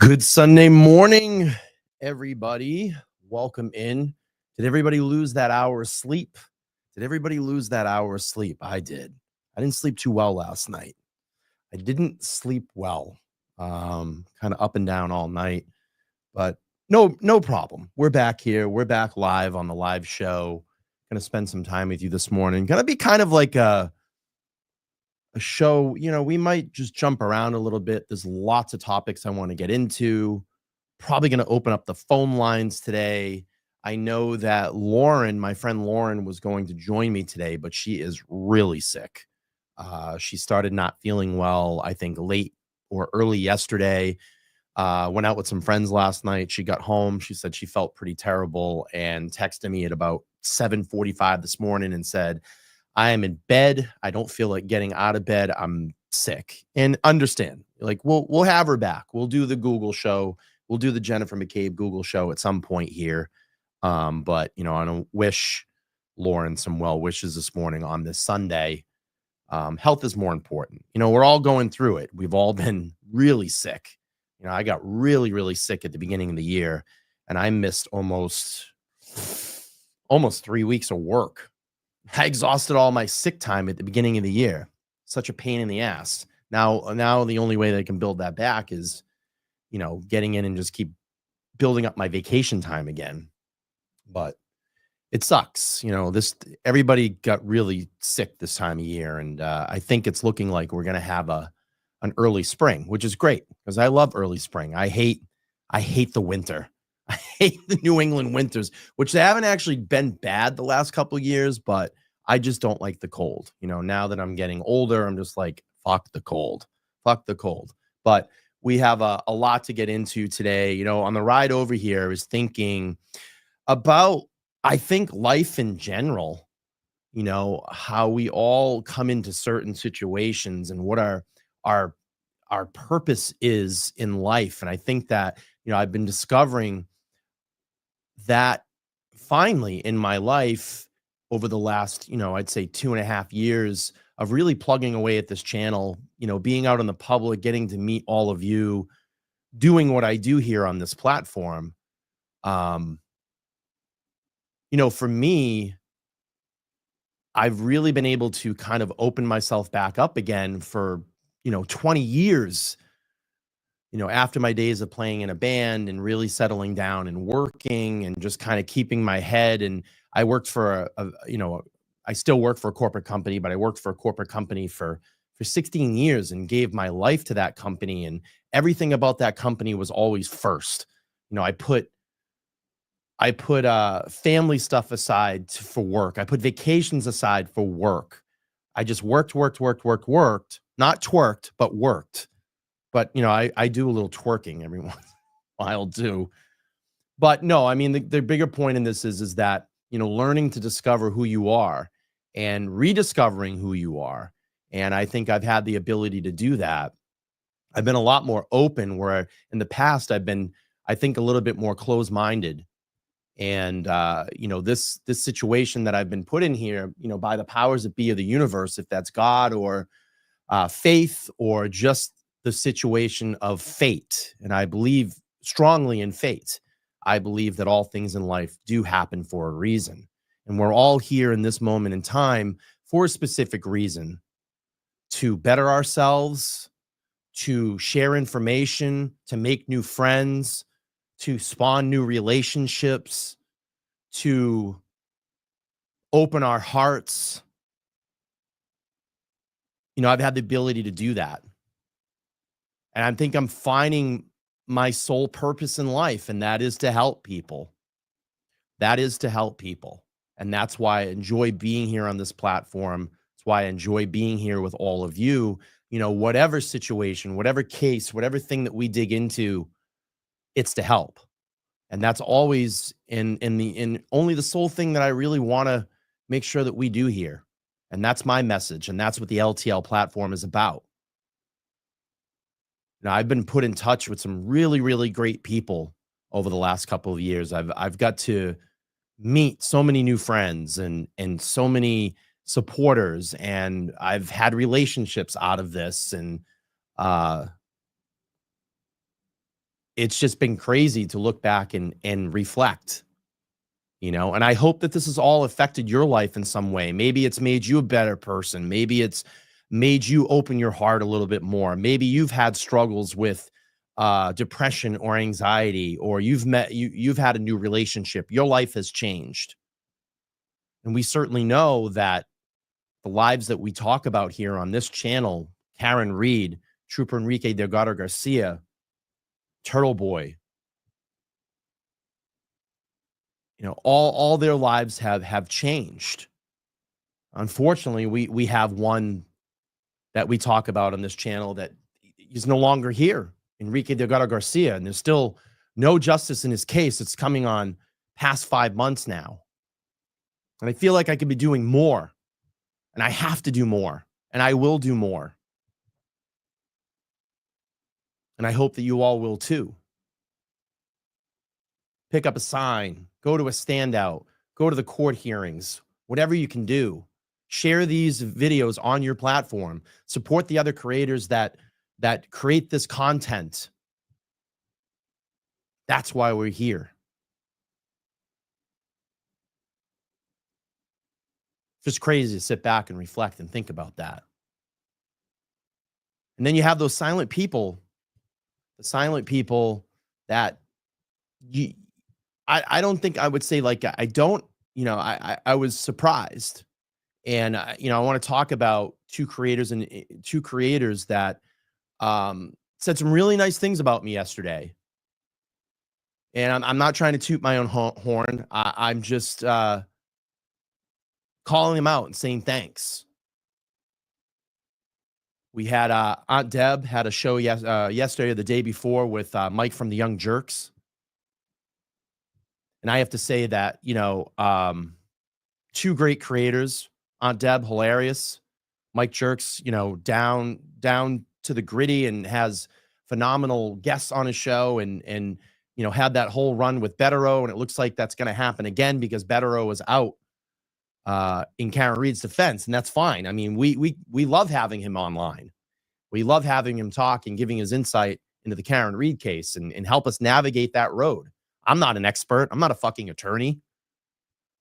Good Sunday morning, everybody. Welcome in. Did everybody lose that hour of sleep? Did everybody lose that hour of sleep? I did. I didn't sleep too well last night. I didn't sleep well. Kind of up and down all night, but no problem. We're back here. We're back live on the live show. Gonna spend some time with you this morning. Gonna be kind of like a show. We might just jump around a little bit. There's lots of topics I want to get into. Probably going to open up the phone lines today. I know that Lauren, my friend Lauren, was going to join me today, but she is really sick. She started not feeling well, I think, late or early yesterday. Went out with some friends last night. She got home. She said she felt pretty terrible and texted me at about 7:45 this morning and said, I am in bed. I don't feel like getting out of bed. I'm sick. And understand, like we'll have her back. We'll do the Google show. We'll do the Jennifer McCabe Google show at some point here. But I don't wish Lauren some well wishes this morning on this Sunday. Health is more important. We're all going through it. We've all been really sick. I got really, really sick at the beginning of the year, and I missed almost 3 weeks of work. I exhausted all my sick time at the beginning of the year. Such a pain in the ass. Now the only way they can build that back is, getting in and just keep building up my vacation time again. But it sucks. Everybody got really sick this time of year. And I think it's looking like we're going to have an early spring, which is great because I love early spring. I hate the winter. I hate the New England winters, which they haven't actually been bad the last couple of years, but I just don't like the cold. Now that I'm getting older, I'm just like, fuck the cold. But we have a lot to get into today. On the ride over here, I was thinking about, I think, life in general, how we all come into certain situations and what our purpose is in life. And I think that, I've been discovering that finally in my life over the last, I'd say 2.5 years of really plugging away at this channel, being out in the public, getting to meet all of you, doing what I do here on this platform. For me, I've really been able to kind of open myself back up again for, 20 years. After my days of playing in a band and really settling down and working and just kind of keeping my head. And I worked for I still work for a corporate company, but I worked for a corporate company for 16 years and gave my life to that company. And everything about that company was always first. I put family stuff aside for work. I put vacations aside for work. I just worked, not twerked, but worked. But, I do a little twerking every once in a while too. But no, I mean, the bigger point in this is that, learning to discover who you are and rediscovering who you are. And I think I've had the ability to do that. I've been a lot more open, where in the past I've been, I think, a little bit more closed-minded. And, this situation that I've been put in here, by the powers that be of the universe, if that's God or faith or just the situation of fate. And I believe strongly in fate. I believe that all things in life do happen for a reason. And we're all here in this moment in time for a specific reason: to better ourselves, to share information, to make new friends, to spawn new relationships, to open our hearts. I've had the ability to do that. And I think I'm finding my sole purpose in life, and that is to help people. And that's why I enjoy being here on this platform. That's why I enjoy being here with all of you. Whatever situation, whatever case, whatever thing that we dig into, it's to help. And that's always in only the sole thing that I really want to make sure that we do here. And that's my message. And that's what the LTL platform is about. I've been put in touch with some really, really great people over the last couple of years. I've got to meet so many new friends and so many supporters, and I've had relationships out of this. And it's just been crazy to look back and reflect, and I hope that this has all affected your life in some way. Maybe it's made you a better person. Maybe it's made you open your heart a little bit more. Maybe you've had struggles with depression or anxiety, or you've had a new relationship. Your life has changed. And we certainly know that the lives that we talk about here on this channel, Karen Reed, Trooper Enrique Delgado-Garcia, Turtleboy, all their lives have changed. Unfortunately, we have one that we talk about on this channel that is no longer here, Enrique Delgado-Garcia, and there's still no justice in his case. It's coming on past 5 months now. And I feel like I could be doing more, and I have to do more, and I will do more. And I hope that you all will too. Pick up a sign, go to a standout, go to the court hearings, whatever you can do. Share these videos on your platform. Support the other creators that create this content. That's why we're here. Just crazy to sit back and reflect and think about that. And then you have those silent people, the silent people that I don't think I would say, like, I don't, I was surprised. And, I want to talk about two creators that said some really nice things about me yesterday. And I'm not trying to toot my own horn. I'm just calling them out and saying thanks. We had Aunt Deb had a show yesterday or the day before with Mike from the Young Jurks. And I have to say that, two great creators. Aunt Deb, hilarious. Mike Jurks, down to the gritty, and has phenomenal guests on his show, and had that whole run with Betero, and it looks like that's going to happen again because Betero was out in Karen Reed's defense, and that's fine. I mean, we love having him online. We love having him talk and giving his insight into the Karen Reed case and help us navigate that road. I'm not an expert. I'm not a fucking attorney.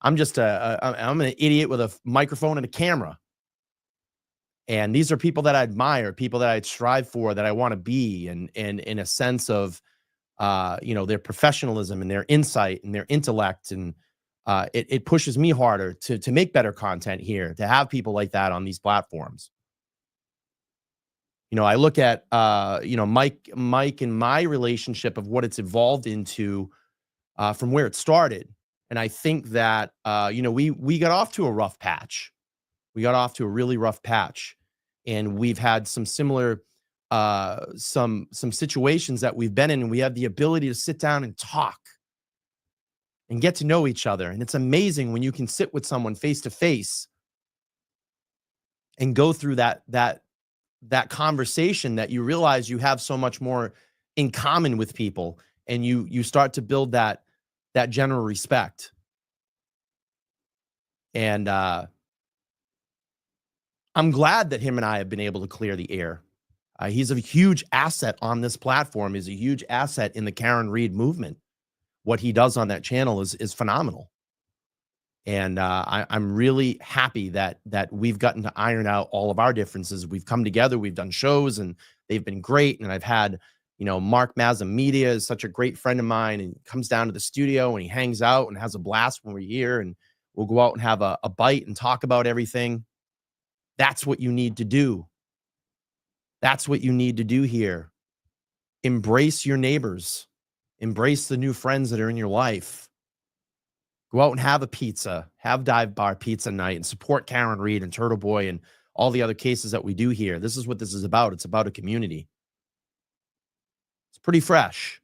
I'm just I'm an idiot with a microphone and a camera. And these are people that I admire, people that I strive for, that I want to be, and in a sense of, their professionalism and their insight and their intellect. And it pushes me harder to make better content here, to have people like that on these platforms. I look at, Mike and my relationship of what it's evolved into from where it started. And I think that, we got off to a rough patch. We got off to a really rough patch, and we've had some similar, some situations that we've been in, and we have the ability to sit down and talk and get to know each other. And it's amazing when you can sit with someone face to face and go through that conversation, that you realize you have so much more in common with people, and you start to build that general respect. And I'm glad that him and I have been able to clear the air. He's a huge asset on this platform. He's a huge asset in the Karen Reed movement. What he does on that channel is phenomenal. And I'm really happy that we've gotten to iron out all of our differences. We've come together, we've done shows, and they've been great. And I've had, Mark Mazza Media is such a great friend of mine, and comes down to the studio and he hangs out and has a blast when we're here, and we'll go out and have a bite and talk about everything. That's what you need to do. That's what you need to do here. Embrace your neighbors. Embrace the new friends that are in your life. Go out and have a pizza, have dive bar pizza night, and support Karen Reed and Turtleboy and all the other cases that we do here. This is what this is about. It's about a community. It's pretty fresh.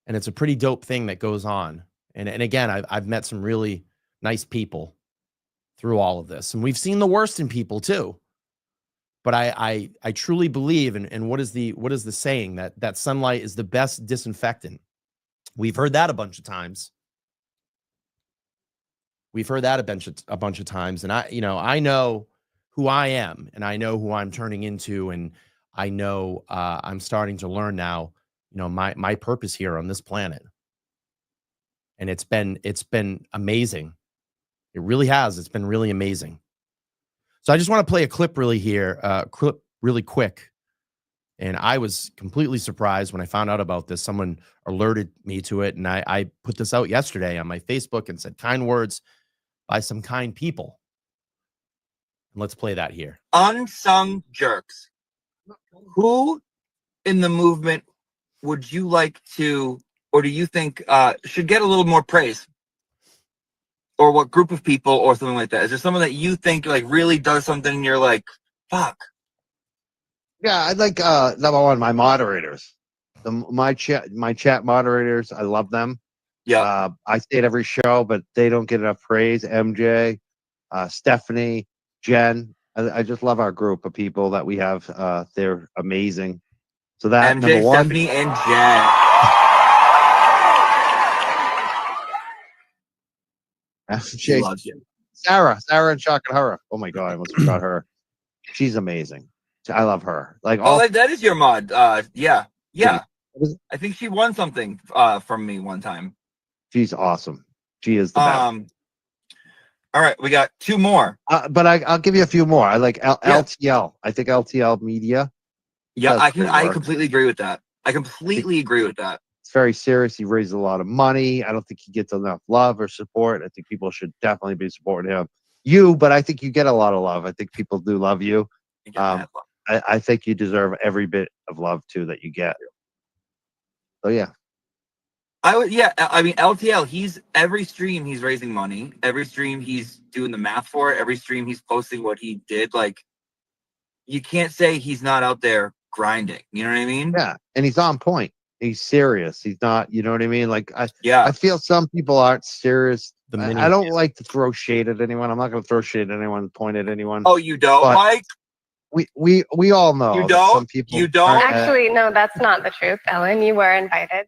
And it's a pretty dope thing that goes on. And again, I've met some really nice people through all of this. And we've seen the worst in people too. But I truly believe, and what is the saying, that sunlight is the best disinfectant. We've heard that a bunch of times. We've heard that a bunch of times. And I know who I am, and I know who I'm turning into, and I know I'm starting to learn now my purpose here on this planet. And it's been amazing. It really has. It's been really amazing. So I just want to play a clip really quick. And I was completely surprised when I found out about this. Someone alerted me to it, and I put this out yesterday on my Facebook and said kind words by some kind people. And let's play that here. Unsung jerks. Who in the movement would you like to, or do you think should get a little more praise? Or what group of people or something like that? Is there someone that you think like really does something and you're like, fuck? Yeah, I'd like number one, my moderators. My chat moderators, I love them. Yeah. I say it every show, but they don't get enough praise. MJ, Stephanie, Jen. I just love our group of people that we have. They're amazing. So that MJ, number one. Stephanie, and Jen. She loves you. Sarah and Shakahara. Oh my god, I almost forgot her. She's amazing. I love her. Like, that is your mod. Yeah. I think she won something from me one time. She's awesome. She is the best. All right, we got two more. But I'll give you a few more. I like LTL. I think LTL Media. Yeah, I completely agree with that. It's very serious. He raises a lot of money. I don't think he gets enough love or support. I think people should definitely be supporting him. But I think you get a lot of love. I think people do love you. I think you deserve every bit of love too that you get. So yeah. I mean, LTL, every stream he's raising money. Every stream he's doing the math for it. Every stream he's posting what he did. Like, you can't say he's not out there grinding. You know what I mean? Yeah, and he's on point. He's serious. He's not, you know what I mean? Like, I feel some people aren't serious. I don't like to throw shade at anyone. I'm not going to throw shade at anyone, point at anyone. Oh, you don't, Mike? We all know. You don't? Some people you don't? Actually, no, that's not the truth, Ellen. You were invited.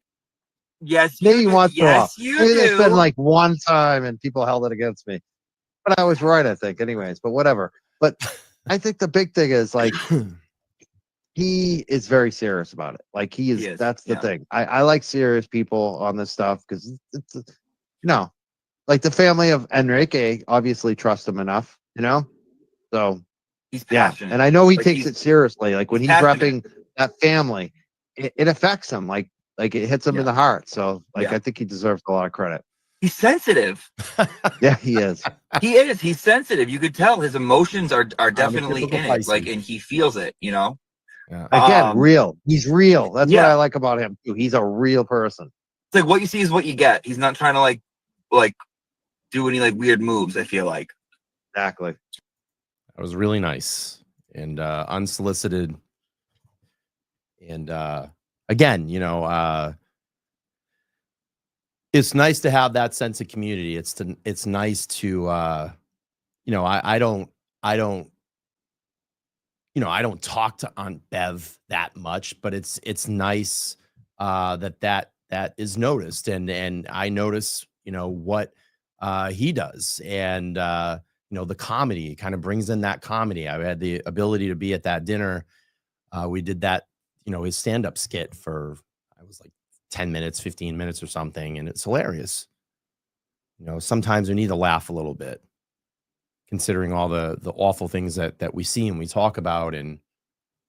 Yes, maybe once in a while. You maybe do. There's been like one time and people held it against me. But I was right, I think, anyways. But whatever. But I think the big thing is like he is very serious about it. Like he is. That's the thing. I like serious people on this stuff because it's like the family of Enrique obviously trust him enough, So he's passionate. And I know he takes it seriously. Like when he's passionate. repping that family, it affects him. Like it hits him in the heart. So I think he deserves a lot of credit. He's sensitive. Yeah, he is. He is. He's sensitive. You could tell his emotions are definitely in it. Like, and he feels it. Yeah. Again, real. He's real. That's what I like about him too. He's a real person. It's like what you see is what you get. He's not trying to like do any like weird moves. I feel like. Exactly. That was really nice and unsolicited. And again, it's nice to have that sense of community. It's nice to I don't talk to Aunt Bev that much, but it's nice that is noticed, and I notice what he does, and the comedy kind of brings in that comedy. I had the ability to be at that dinner. We did that, his stand-up skit for, I was like 10 minutes, 15 minutes or something. And it's hilarious. Sometimes we need to laugh a little bit considering all the awful things that we see and we talk about, and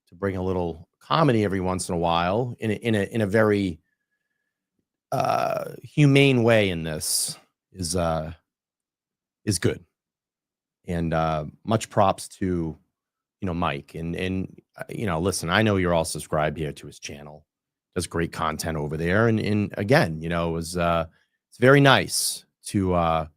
to bring a little comedy every once in a while in a very humane way in this is good. And much props to Mike and listen, I know you're all subscribed here to his channel. Does great content over there, and again, it's very nice to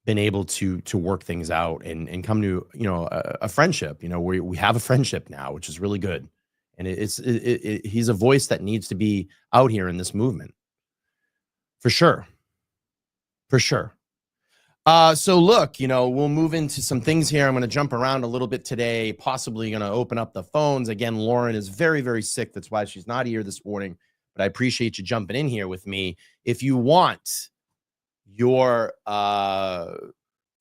been able to work things out and come to a friendship. We have a friendship now, which is really good, and he's a voice that needs to be out here in this movement for sure. So look, we'll move into some things here. I'm going to jump around a little bit today, possibly going to open up the phones. Again, Lauren is very, very sick. That's why she's not here this morning, but I appreciate you jumping in here with me. If you want your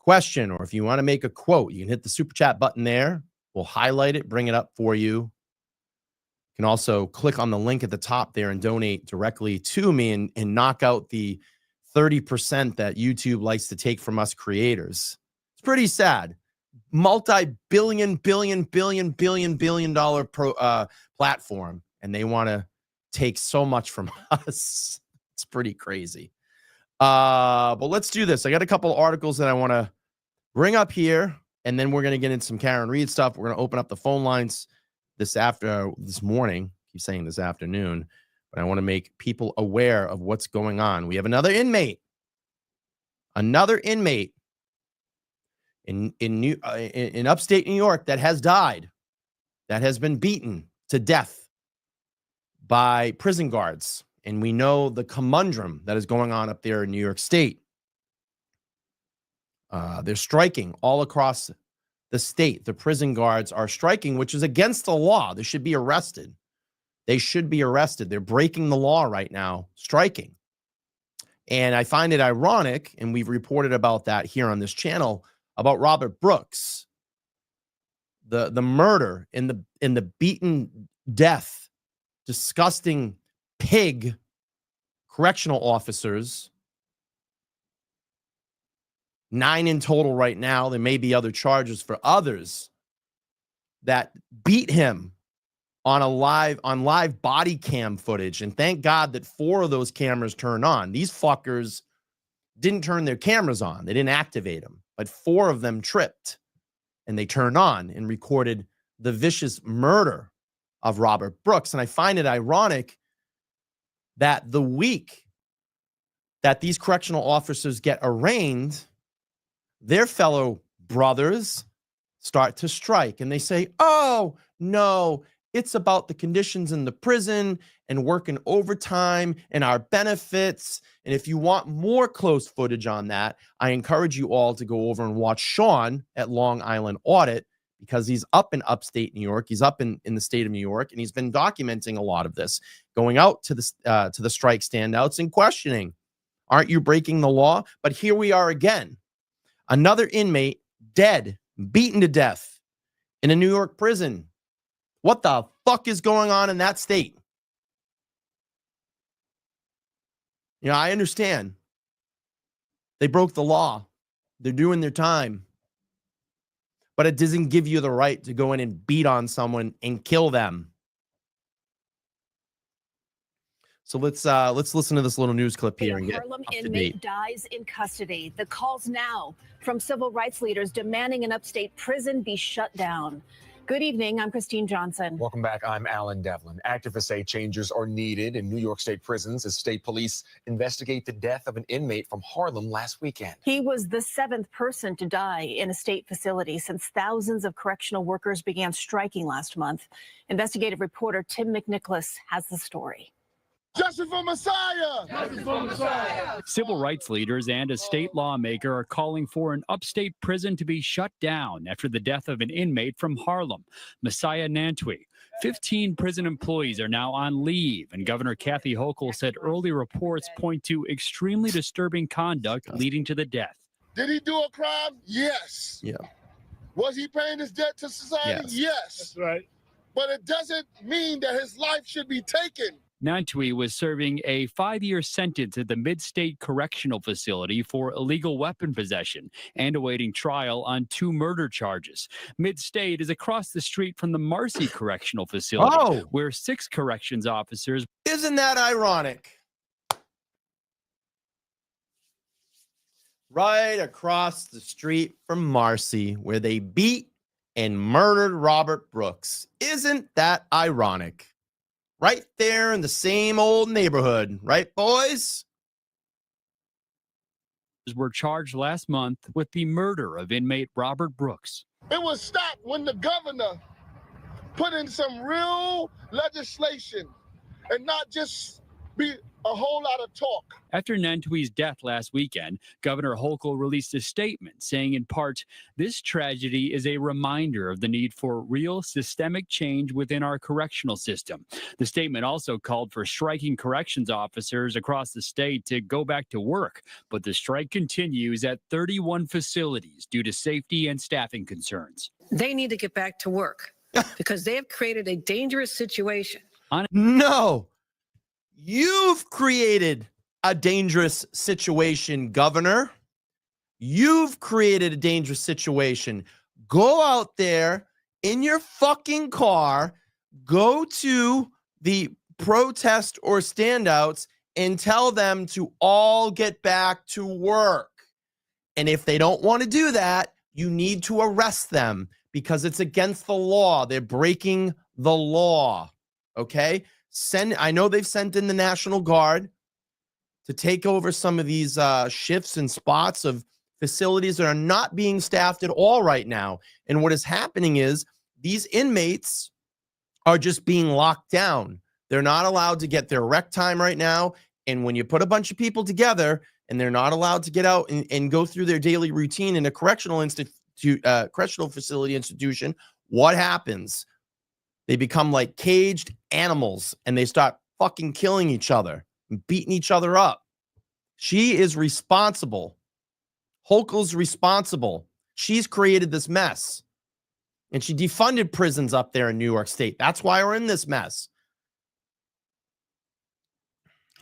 question, or if you want to make a quote, you can hit the super chat button there. We'll highlight it, bring it up for you. can also click on the link at the top there and donate directly to me and knock out the 30% that YouTube likes to take from us creators. It's pretty sad. Multi-billion dollar platform, and they want to take so much from us. It's pretty crazy. But let's do this. I got a couple articles that I want to bring up here, and then we're going to get into some Karen Reed stuff. We're going to open up the phone lines this morning. I keep saying this afternoon, but I want to make people aware of what's going on. We have another inmate in upstate New York that has died, that has been beaten to death by prison guards. And we know the conundrum that is going on up there in New York State. They're striking all across the state. The prison guards are striking, which is against the law. They should be arrested. They're breaking the law right now, striking. And I find it ironic, and we've reported about that here on this channel, about Robert Brooks, the murder in the beaten death, disgusting pig correctional officers. 9 in total right now. There may be other charges for others that beat him on live body cam footage. And thank God that 4 of those cameras turned on. These fuckers didn't turn their cameras on. They didn't activate them, but 4 of them tripped and they turned on and recorded the vicious murder of Robert Brooks. And I find it ironic that the week that these correctional officers get arraigned, their fellow brothers start to strike, and they say, oh, no, it's about the conditions in the prison and working overtime and our benefits. And if you want more close footage on that, I encourage you all to go over and watch Sean at Long Island Audit, because he's up in upstate New York. He's up in the state of New York, and he's been documenting a lot of this, going out to the strike standouts and questioning, aren't you breaking the law? But here we are again. Another inmate dead, beaten to death in a New York prison. What the fuck is going on in that state? You know, I understand. They broke the law. They're doing their time. But it doesn't give you the right to go in and beat on someone and kill them. So let's listen to this little news clip here and get Harlem up to inmate date. dies in custody. The calls now from civil rights leaders demanding an upstate prison be shut down. Good evening. I'm Christine Johnson. Welcome back. I'm Alan Devlin. Activists say changes are needed in New York State prisons as state police investigate the death of an inmate from Harlem last weekend. He was the 7th person to die in a state facility since thousands of correctional workers began striking last month. Investigative reporter Tim McNicholas has the story. Justice for Messiah! Justice for Messiah! Civil rights leaders and a state lawmaker are calling for an upstate prison to be shut down after the death of an inmate from Harlem, Messiah Nantwi. 15 prison employees are now on leave, and Governor Kathy Hochul said early reports point to extremely disturbing conduct leading to the death. Did he do a crime? Yes. Yeah. Was he paying his debt to society? Yes. That's right. But it doesn't mean that his life should be taken. Nantwi was serving a 5-year sentence at the Mid-State Correctional Facility for illegal weapon possession and awaiting trial on 2 murder charges. Mid-State is across the street from the Marcy Correctional Facility, where 6 corrections officers... Isn't that ironic? Right across the street from Marcy, where they beat and murdered Robert Brooks. Isn't that ironic? Right there in the same old neighborhood, right, boys? Were charged last month with the murder of inmate Robert Brooks. It was stopped when the governor put in some real legislation and not just be a whole lot of talk. After Nantwi's death last weekend, Governor Hochul released a statement saying, in part, this tragedy is a reminder of the need for real systemic change within our correctional system. The statement also called for striking corrections officers across the state to go back to work, but the strike continues at 31 facilities due to safety and staffing concerns. They need to get back to work. because they have created a dangerous situation. No, you've created a dangerous situation, Governor. You've created a dangerous situation. Go out there in your fucking car, go to the protest or standouts and tell them to all get back to work. And if they don't want to do that, you need to arrest them because it's against the law. They're breaking the law. Okay? I know they've sent in the National Guard to take over some of these shifts and spots of facilities that are not being staffed at all right now. And what is happening is these inmates are just being locked down. They're not allowed to get their rec time right now. And when you put a bunch of people together and they're not allowed to get out and go through their daily routine in a correctional facility institution, what happens? They become like caged animals and they start fucking killing each other and beating each other up. She is responsible. Hochul's responsible. She's created this mess. And she defunded prisons up there in New York State. That's why we're in this mess.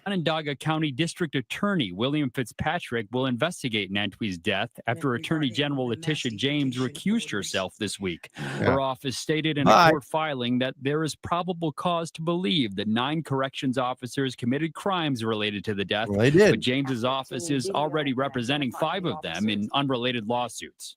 Onondaga County District Attorney William Fitzpatrick will investigate Nantui's death after Attorney General Letitia James recused herself this week. Her office stated in a court filing that there is probable cause to believe that 9 corrections officers committed crimes related to the death. Well, they did. But James's office is already representing 5 of them in unrelated lawsuits.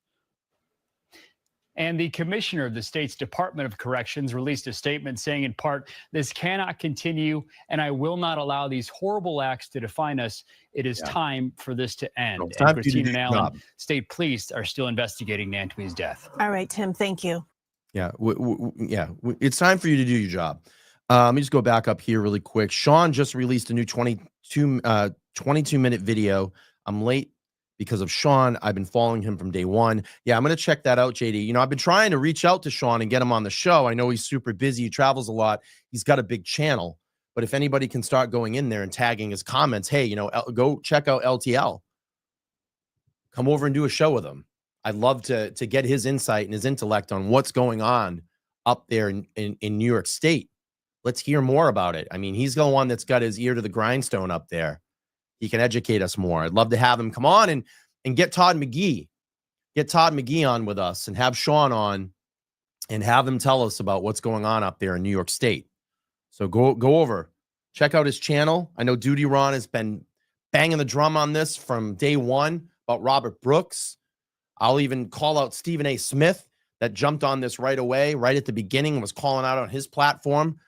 And the commissioner of the state's Department of Corrections released a statement saying, in part, "This cannot continue, and I will not allow these horrible acts to define us. It is time for this to end." Well, and Christine and Allen, state police are still investigating Nantui's death. All right, Tim, thank you. Yeah, it's time for you to do your job. Let me just go back up here really quick. Sean just released a new 22-minute video. I'm late because of Sean. I've been following him from day one. Yeah, I'm going to check that out, JD. You know, I've been trying to reach out to Sean and get him on the show. I know he's super busy. He travels a lot. He's got a big channel. But if anybody can start going in there and tagging his comments, hey, you know, go check out LTL. Come over and do a show with him. I'd love to get his insight and his intellect on what's going on up there in New York State. Let's hear more about it. I mean, he's the one that's got his ear to the grindstone up there. He can educate us more. I'd love to have him come on and get Todd McGee. Get Todd McGee on with us and have Sean on and have him tell us about what's going on up there in New York State. So go over, check out his channel. I know Duty Ron has been banging the drum on this from day one about Robert Brooks. I'll even call out Stephen A. Smith that jumped on this right away, right at the beginning, and was calling out on his platform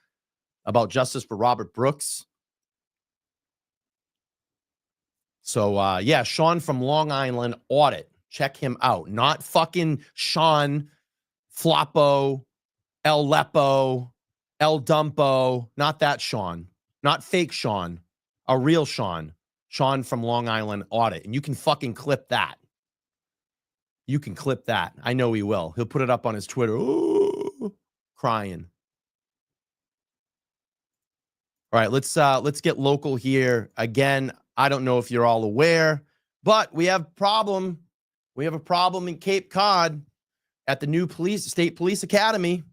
about justice for Robert Brooks. So, yeah, Sean from Long Island Audit. Check him out. Not fucking Sean Floppo, El Lepo, El Dumpo. Not that Sean. Not fake Sean. A real Sean. Sean from Long Island Audit. And you can fucking clip that. You can clip that. I know he will. He'll put it up on his Twitter. Ooh, crying. All right, let's get local here. Again, I don't know if you're all aware, but we have a problem. We have a problem in Cape Cod at the new state police academy.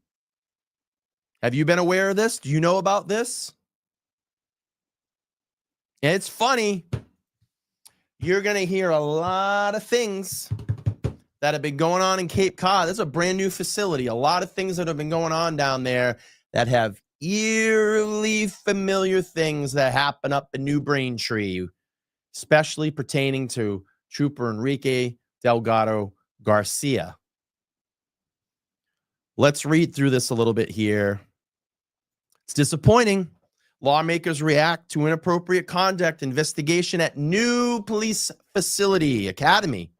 Have you been aware of this? Do you know about this? And it's funny. You're going to hear a lot of things that have been going on in Cape Cod. This is a brand new facility. A lot of things that have been going on down there that have eerily familiar things that happen up in New Braintree, especially pertaining to Trooper Enrique Delgado-Garcia. Let's read through this a little bit here. It's disappointing. Lawmakers react to inappropriate conduct investigation at new police facility academy.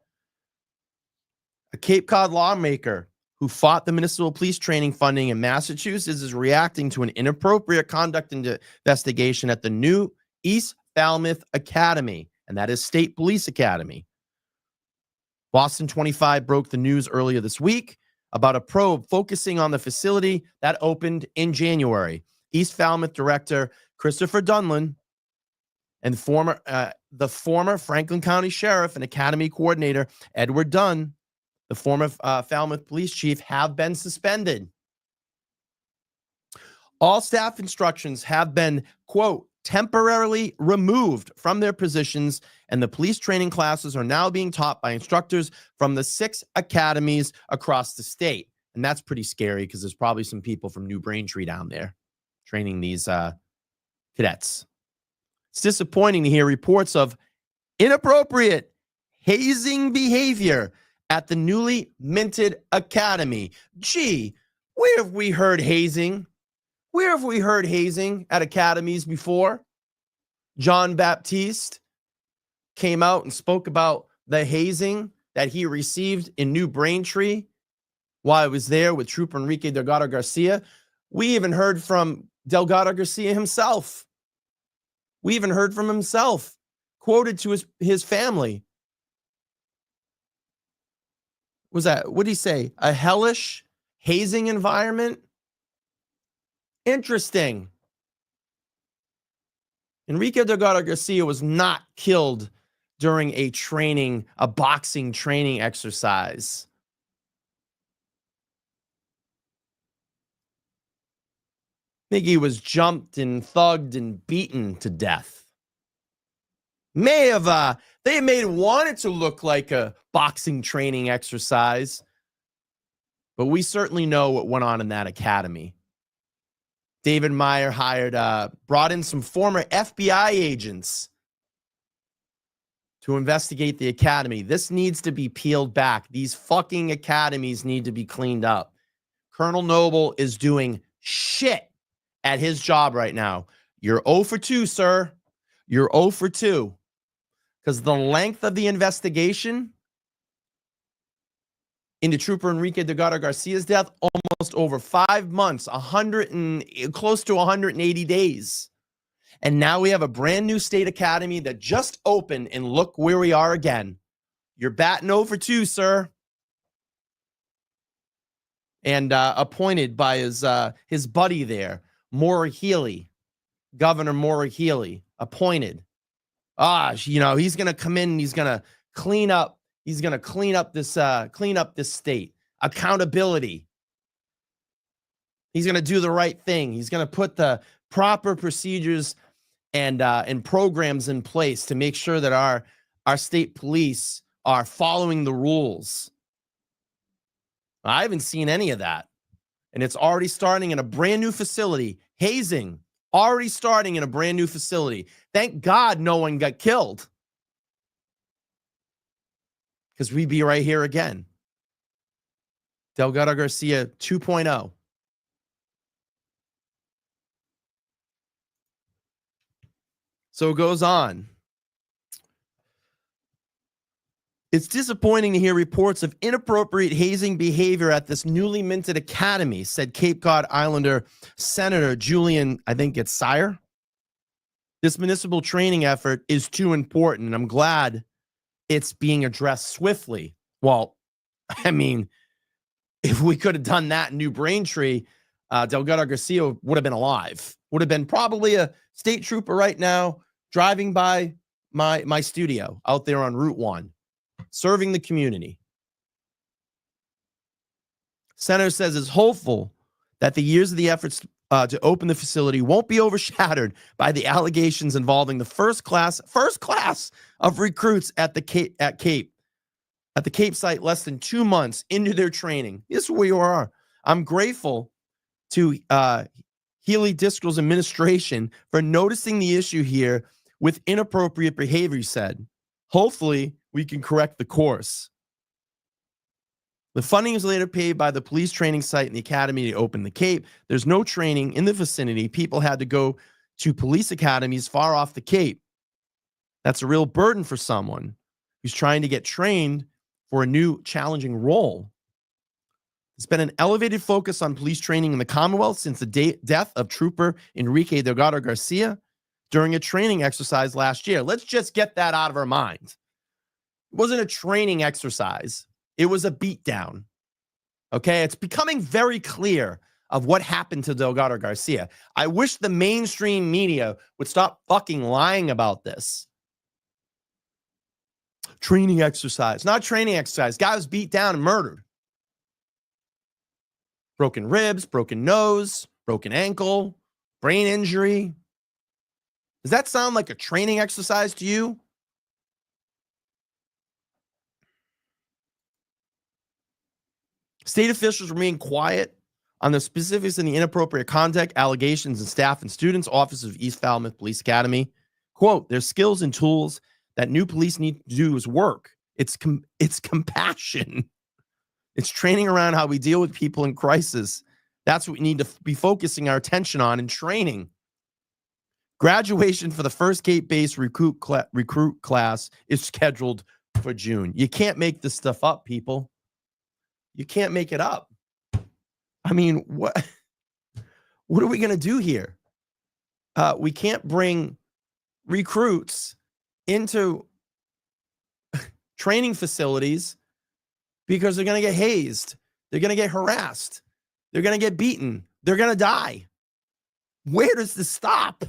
A Cape Cod lawmaker who fought the municipal police training funding in Massachusetts is reacting to an inappropriate conduct investigation at the new East Falmouth Academy, and that is State Police Academy. Boston 25 broke the news earlier this week about a probe focusing on the facility that opened in January. East Falmouth Director Christopher Dunlin and the former Franklin County Sheriff and Academy Coordinator Edward Dunn, the former Falmouth Police Chief, have been suspended. All staff instructions have been, quote, temporarily removed from their positions, and the police training classes are now being taught by instructors from the 6 academies across the state. And that's pretty scary because there's probably some people from New Braintree down there training these cadets. It's disappointing to hear reports of inappropriate hazing behavior at the newly minted academy. Gee, where have we heard hazing? Where have we heard hazing at academies before? John Baptiste came out and spoke about the hazing that he received in New Braintree while I was there with Trooper Enrique Delgado-Garcia. We even heard from Delgado-Garcia himself. We even heard from himself, quoted to his family. Was that, what did he say? A hellish hazing environment? Interesting. Enrique Delgado-Garcia was not killed during a boxing training exercise. I think he was jumped and thugged and beaten to death. They wanted to look like a boxing training exercise, but we certainly know what went on in that academy. David Meyer brought in some former FBI agents to investigate the academy. This needs to be peeled back. These fucking academies need to be cleaned up. Colonel Noble is doing shit at his job right now. You're 0 for 2, sir. You're 0 for 2. Because the length of the investigation into Trooper Enrique Delgado-Garcia's death, almost over 5 months, close to 180 days. And now we have a brand new state academy that just opened, and look where we are again. You're batting 0 for 2, sir. And appointed by his buddy there, Maura Healey, Governor Maura Healey, appointed. He's going to come in and he's going to clean up. He's going to clean up this state. Accountability. He's going to do the right thing. He's going to put the proper procedures and programs in place to make sure that our state police are following the rules. I haven't seen any of that. And it's already starting in a brand new facility. Hazing, already starting in a brand new facility. Thank God no one got killed. Because we'd be right here again. Delgado-Garcia 2.0. So it goes on. It's disappointing to hear reports of inappropriate hazing behavior at this newly minted academy, said Cape Cod Islander Senator Julian, I think it's Sire. This municipal training effort is too important, and I'm glad it's being addressed swiftly. Well, I mean, if we could have done that in New Braintree, Delgado-Garcia would have been alive. Would have been probably a state trooper right now driving by my studio out there on Route 1. Serving the community. Senator says is hopeful that the years of the efforts to open the facility won't be overshadowed by the allegations involving the first class of recruits at the Cape site less than 2 months into their training. This is where you are. I'm grateful to Healy Driscoll's administration for noticing the issue here with inappropriate behavior, he said. Hopefully, we can correct the course. The funding is later paid by the police training site and the academy to open the Cape. There's no training in the vicinity. People had to go to police academies far off the Cape. That's a real burden for someone who's trying to get trained for a new challenging role. There's been an elevated focus on police training in the Commonwealth since the death of Trooper Enrique Delgado-Garcia during a training exercise last year. Let's just get that out of our mind. It wasn't a training exercise. It was a beatdown. Okay? It's becoming very clear of what happened to Delgado-Garcia. I wish the mainstream media would stop fucking lying about this. Training exercise. Not training exercise. Guy was beat down and murdered. Broken ribs, broken nose, broken ankle, brain injury. Does that sound like a training exercise to you? State officials remain quiet on the specifics and the inappropriate conduct allegations and staff and students, officers of East Falmouth Police Academy. Quote, there's skills and tools that new police need to do is work. It's compassion. It's training around how we deal with people in crisis. That's what we need to be focusing our attention on in training. Graduation for the first gate-based recruit class is scheduled for June. You can't make this stuff up, people. You can't make it up. I mean, what are we going to do here? We can't bring recruits into training facilities because they're going to get hazed. They're going to get harassed. They're going to get beaten. They're going to die. Where does this stop?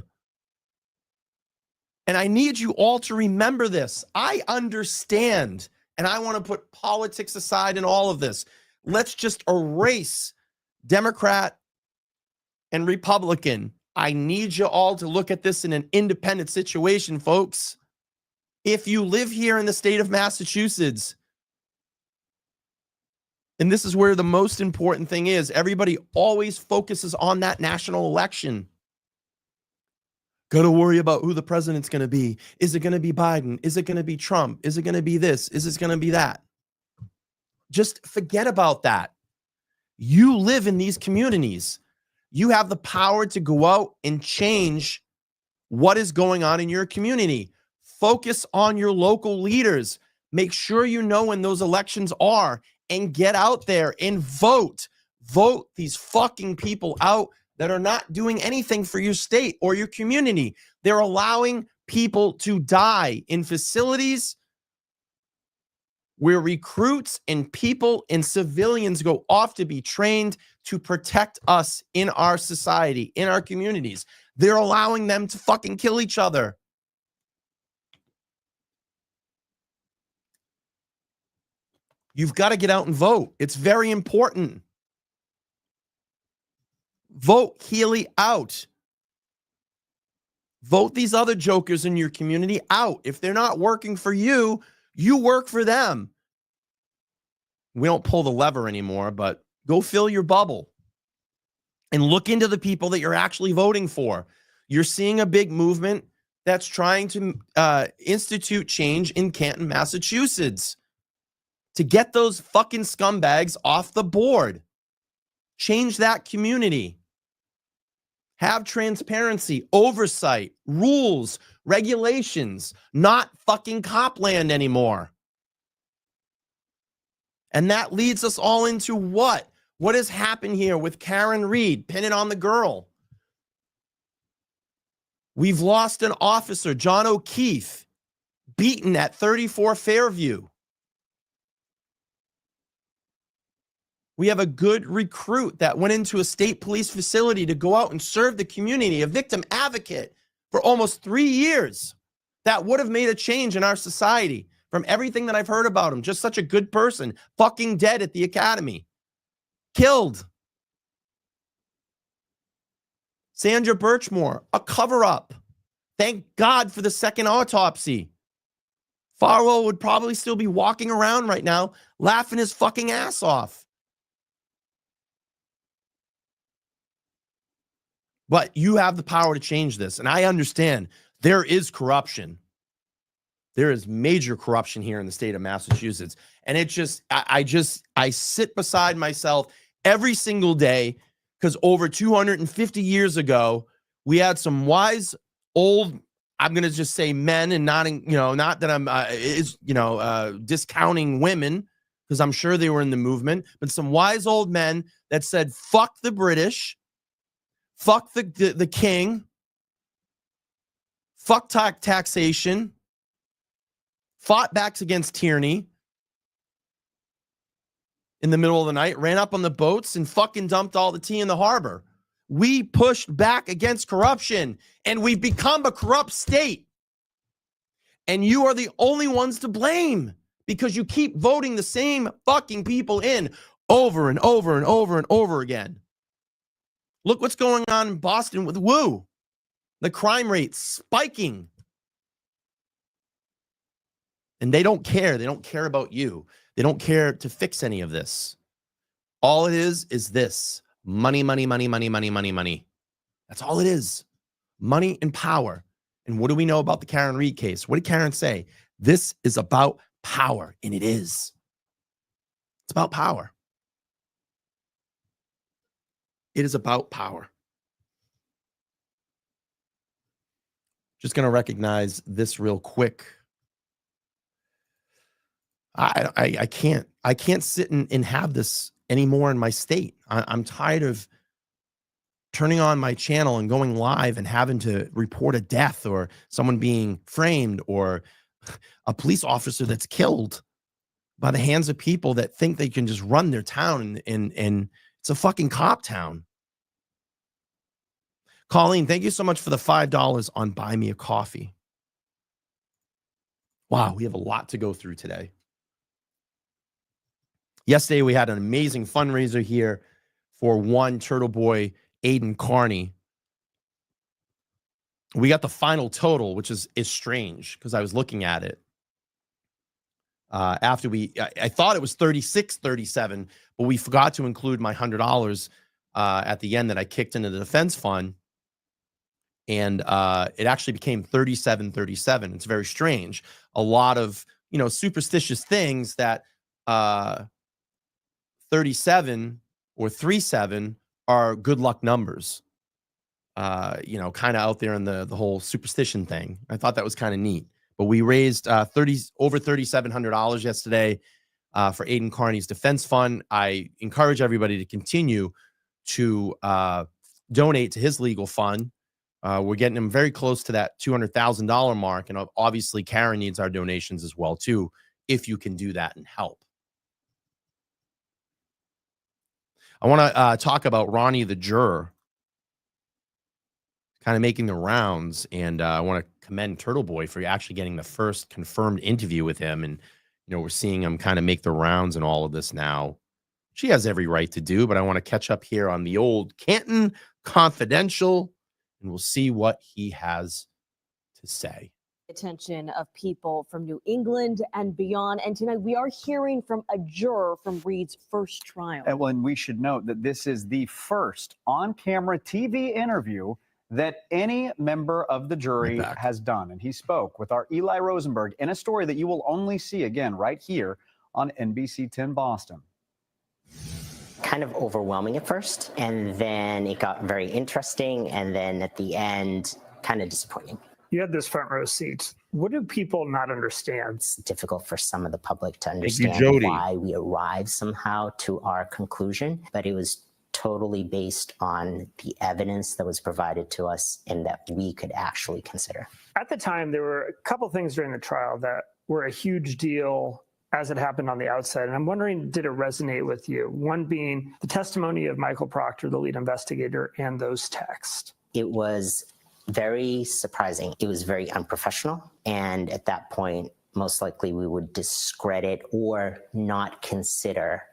And I need you all to remember this. I understand, and I want to put politics aside in all of this. Let's just erase Democrat and Republican. I need you all to look at this in an independent situation, folks. If you live here in the state of Massachusetts, and this is where the most important thing is, everybody always focuses on that national election. Got to worry about who the president's going to be. Is it going to be Biden? Is it going to be Trump? Is it going to be this? Is it going to be that? Just forget about that. You live in these communities. You have the power to go out and change what is going on in your community. Focus on your local leaders. Make sure you know when those elections are and get out there and vote. Vote these fucking people out that are not doing anything for your state or your community. They're allowing people to die in facilities where recruits and people and civilians go off to be trained to protect us in our society, in our communities. They're allowing them to fucking kill each other. You've got to get out and vote. It's very important. Vote Healy out. Vote these other jokers in your community out. If they're not working for you, you work for them. We don't pull the lever anymore, but go fill your bubble and look into the people that you're actually voting for. You're seeing a big movement that's trying to institute change in Canton, Massachusetts, to get those fucking scumbags off the board. Change that community. Have transparency, oversight, rules, regulations, not fucking copland anymore. And that leads us all into what? What has happened here with Karen Reed, pin it on the girl? We've lost an officer, John O'Keefe, beaten at 34 Fairview. We have a good recruit that went into a state police facility to go out and serve the community, a victim advocate for almost 3 years. That would have made a change in our society from everything that I've heard about him. Just such a good person, fucking dead at the academy. Killed. Sandra Birchmore, a cover-up. Thank God for the second autopsy. Farwell would probably still be walking around right now laughing his fucking ass off. But you have the power to change this. And I understand there is corruption. There is major corruption here in the state of Massachusetts. And it just, I sit beside myself every single day because over 250 years ago, we had some wise old, I'm going to just say men, and not, not that I'm, discounting women, because I'm sure they were in the movement, but some wise old men that said, fuck the British, fuck the king, fuck taxation, fought back against tyranny in the middle of the night, ran up on the boats and fucking dumped all the tea in the harbor. We pushed back against corruption and we've become a corrupt state. And you are the only ones to blame because you keep voting the same fucking people in over and over and over and over again. Look what's going on in Boston with Woo. The crime rate spiking. And they don't care. They don't care about you. They don't care to fix any of this. All it is this. Money, money, money, money, money, money, money. That's all it is. Money and power. And what do we know about the Karen Reed case? What did Karen say? This is about power. And it is. It's about power. It is about power. Just going to recognize this real quick. I can't sit and have this anymore in my state. I'm tired of turning on my channel and going live and having to report a death or someone being framed or a police officer that's killed by the hands of people that think they can just run their town and it's a fucking cop town. Colleen, thank you so much for the $5 on Buy Me a Coffee. Wow, we have a lot to go through today. Yesterday, we had an amazing fundraiser here for one Turtleboy, Aiden Carney. We got the final total, which is strange because I was looking at it. After I thought it was 36-37, but we forgot to include my $100 at the end that I kicked into the defense fund. And it actually became 37-37. It's very strange. A lot of, superstitious things that 37 or 37 are good luck numbers. Kind of out there in the whole superstition thing. I thought that was kind of neat. But we raised over $3,700 yesterday for Aiden Carney's defense fund. I encourage everybody to continue to donate to his legal fund. We're getting him very close to that $200,000 mark. And obviously, Karen needs our donations as well, too, if you can do that and help. I want to talk about Ronnie the Juror kind of making the rounds. And I want to commend Turtleboy for actually getting the first confirmed interview with him. And, we're seeing him kind of make the rounds and all of this now. She has every right to do, but I want to catch up here on the old Canton Confidential. And we'll see what he has to say. Attention of people from New England and beyond. And tonight we are hearing from a juror from Reed's first trial. And we should note that this is the first on-camera TV interview that any member of the jury has done. And he spoke with our Eli Rosenberg in a story that you will only see again right here on NBC 10 Boston. Kind of overwhelming at first, and then it got very interesting, and then at the end, kind of disappointing. You had this front row seat. What do people not understand? It's difficult for some of the public to understand why we arrived somehow to our conclusion, but it was totally based on the evidence that was provided to us and that we could actually consider. At the time, there were a couple things during the trial that were a huge deal as it happened on the outside. And I'm wondering, did it resonate with you? One being the testimony of Michael Proctor, the lead investigator, and those texts. It was very surprising. It was very unprofessional. And at that point, most likely we would discredit or not consider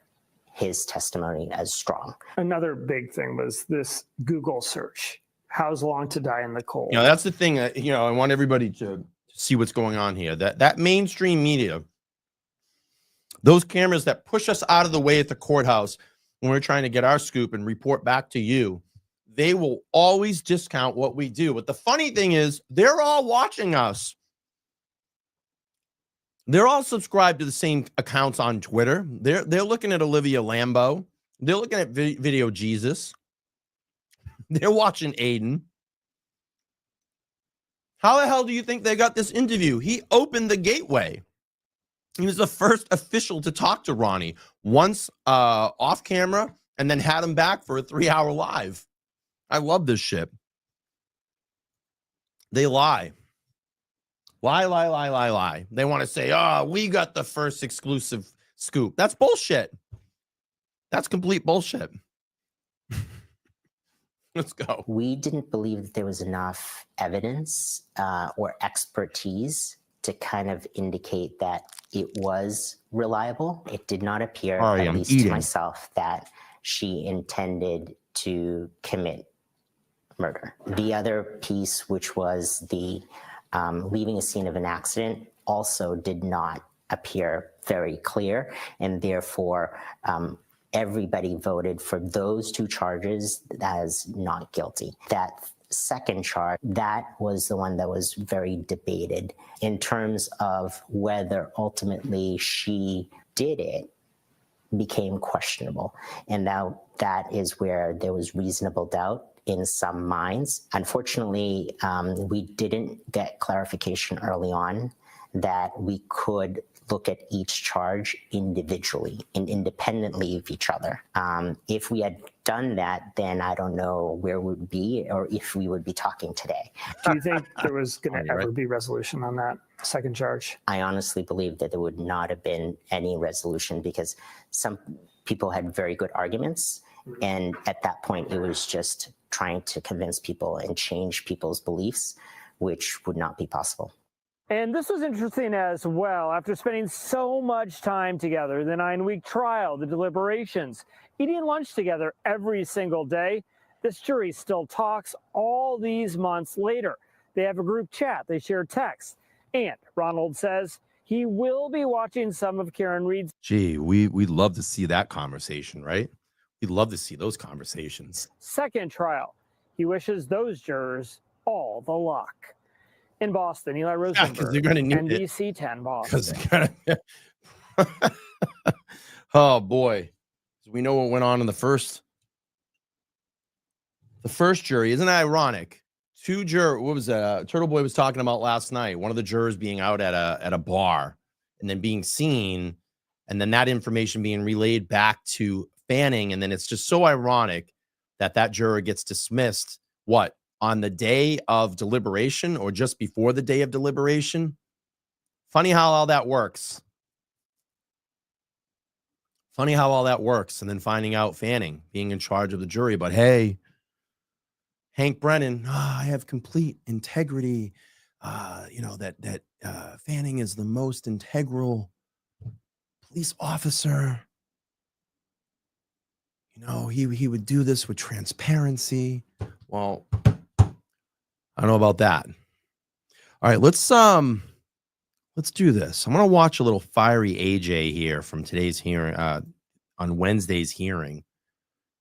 his testimony as strong. Another big thing was this Google search. How's long to die in the cold? That's the thing that, I want everybody to see what's going on here. That mainstream media, those cameras that push us out of the way at the courthouse when we're trying to get our scoop and report back to you, they will always discount what we do. But the funny thing is, they're all watching us. They're all subscribed to the same accounts on Twitter. They're looking at Olivia Lambo. They're looking at Video Jesus. They're watching Aiden. How the hell do you think they got this interview? He opened the gateway. He was the first official to talk to Ronnie once off camera and then had him back for a 3-hour live. I love this shit. They lie. Lie. They want to say, we got the first exclusive scoop. That's bullshit. That's complete bullshit. Let's go. We didn't believe that there was enough evidence or expertise to kind of indicate that it was reliable. It did not appear, at least to myself, that she intended to commit murder. The other piece, which was the leaving a scene of an accident, also did not appear very clear, and therefore everybody voted for those two charges as not guilty. That second charge, that was the one that was very debated in terms of whether ultimately she did it, became questionable. And now that is where there was reasonable doubt in some minds. Unfortunately, we didn't get clarification early on that we could look at each charge individually and independently of each other. If we had done that, then I don't know where we would be or if we would be talking today. Do you think there was going to ever be resolution on that second charge? I honestly believe that there would not have been any resolution because some people had very good arguments. And at that point, it was just trying to convince people and change people's beliefs, which would not be possible. And this was interesting as well. After spending so much time together, the 9-week trial, the deliberations, eating lunch together every single day, this jury still talks all these months later. They have a group chat, they share texts, and Ronald says he will be watching some of Karen Reed's. Gee, we'd love to see that conversation, right? We'd love to see those conversations. Second trial. He wishes those jurors all the luck. In Boston, Eli Rosenberg, they're gonna need NBC 10 Boston. Oh boy, we know what went on in the first jury. Isn't that ironic? Two jurors. What was that? Turtleboy was talking about last night. One of the jurors being out at a bar and then being seen, and then that information being relayed back to Fanning, and then it's just so ironic that that juror gets dismissed. What? On the day of deliberation or just before the day of deliberation. Funny how all that works. Funny how all that works. And then finding out Fanning being in charge of the jury. But hey, Hank Brennan, I have complete integrity. That Fanning is the most integral police officer. He would do this with transparency. Well, I don't know about that. All right, let's do this. I'm gonna watch a little fiery AJ here from today's hearing, on Wednesday's hearing,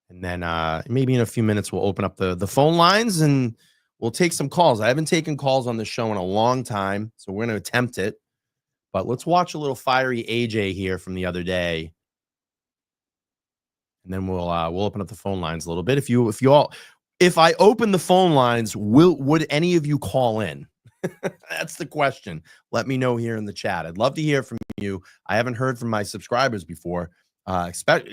and then maybe in a few minutes we'll open up the phone lines and we'll take some calls. I haven't taken calls on the show in a long time, so we're gonna attempt it. But let's watch a little fiery AJ here from the other day, and then we'll open up the phone lines a little bit. If I open the phone lines, would any of you call in? That's the question. Let me know here in the chat. I'd love to hear from you. I haven't heard from my subscribers before. I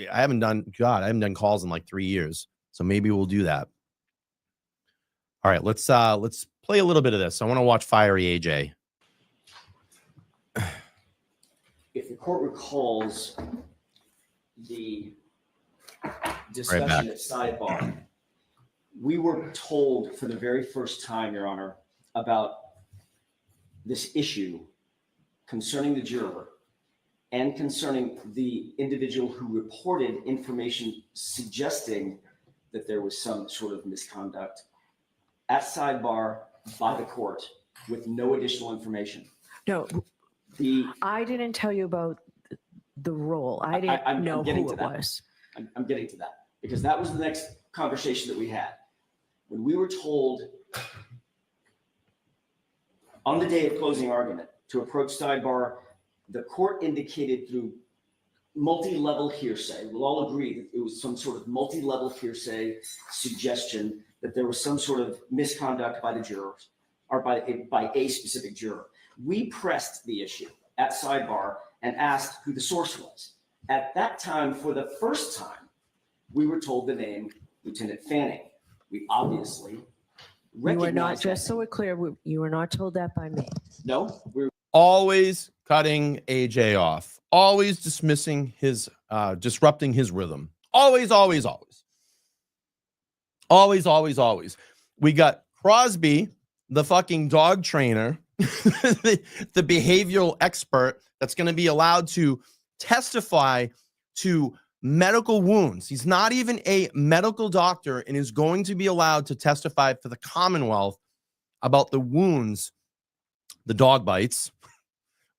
haven't done calls in like 3 years. So maybe we'll do that. All right, let's play a little bit of this. I want to watch fiery AJ. If the court recalls the discussion at sidebar, we were told for the very first time, Your Honor, about this issue concerning the juror and concerning the individual who reported information suggesting that there was some sort of misconduct at sidebar by the court with no additional information. No, I didn't tell you about the role. I didn't know who it was. I'm getting to that because that was the next conversation that we had. When we were told on the day of closing argument to approach sidebar, the court indicated through multi-level hearsay, we'll all agree that it was some sort of multi-level hearsay suggestion that there was some sort of misconduct by the jurors or by a specific juror. We pressed the issue at sidebar and asked who the source was. At that time, for the first time, we were told the name Lieutenant Fanning. We obviously You were not, just so we're clear, you were not told that by me. No, we're always cutting AJ off, always dismissing his, disrupting his rhythm. Always. We got Crosby, the fucking dog trainer, the behavioral expert that's going to be allowed to testify to medical wounds. He's not even a medical doctor and is going to be allowed to testify for the Commonwealth about the wounds, the dog bites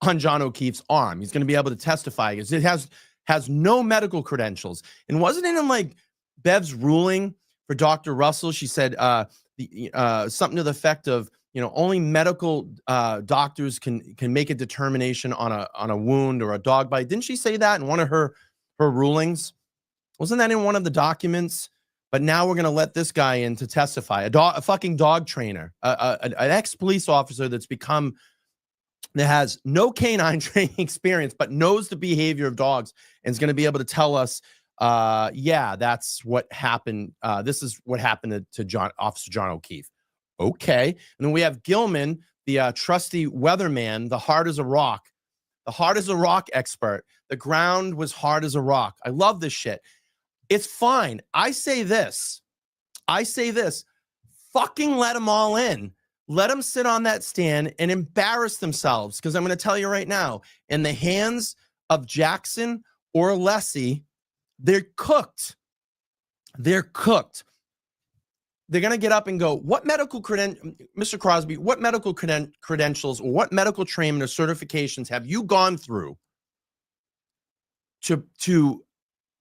on John O'Keefe's arm. He's going to be able to testify because it has no medical credentials. And wasn't it in like Bev's ruling for Dr. Russell? She said something to the effect of, only medical doctors can make a determination on a wound or a dog bite. Didn't she say that in one of her rulings? Wasn't that in one of the documents? But now we're going to let this guy in to testify, a fucking dog trainer, an ex-police officer that has no canine training experience, but knows the behavior of dogs and is going to be able to tell us, yeah, that's what happened. This is what happened to Officer John O'Keefe. Okay. And then we have Gilman, the trusty weatherman, the hard as a rock expert. The ground was hard as a rock. I love this shit. It's fine. I say this. Fucking let them all in. Let them sit on that stand and embarrass themselves. Because I'm going to tell you right now, in the hands of Jackson or Lessie, they're cooked. They're cooked. They're going to get up and go, what medical Mr. Crosby, what medical credentials or what medical training or certifications have you gone through to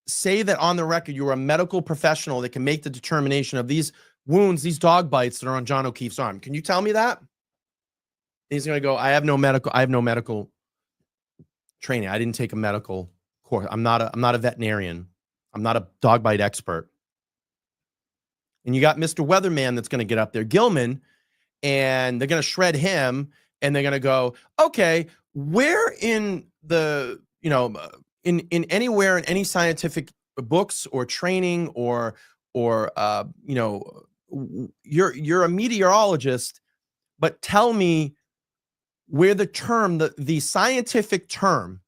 say that on the record you're a medical professional that can make the determination of these wounds, these dog bites that are on John O'Keefe's arm? Can you tell me that? And he's going to go, I have no medical training. I didn't take a medical course. I'm not a veterinarian. I'm not a dog bite expert. And you got Mr. Weatherman that's going to get up there, Gilman, and they're going to shred him, and they're going to go, okay, where in the, in anywhere in any scientific books or training or you're a meteorologist, but tell me where the term, the scientific term,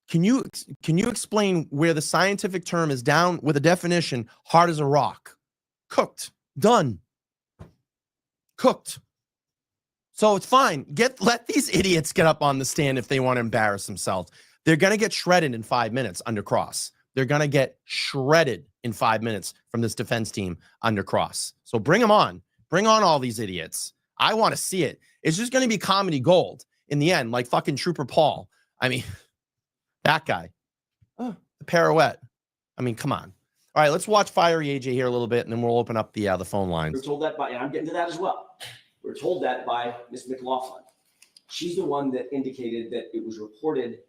can you explain where the scientific term is down with a definition, hard as a rock? Cooked, done, cooked. So it's fine. Let these idiots get up on the stand if they want to embarrass themselves. They're going to get shredded in 5 minutes under cross. They're going to get shredded in 5 minutes from this defense team under cross. So bring them on. Bring on all these idiots. I want to see it. It's just going to be comedy gold in the end, like fucking Trooper Paul. I mean, that guy. Oh, the pirouette. I mean, come on. All right, let's watch Fiery AJ here a little bit, and then we'll open up the phone lines. We're told that and I'm getting to that as well. We're told that by Ms. McLaughlin. She's the one that indicated that it was reported.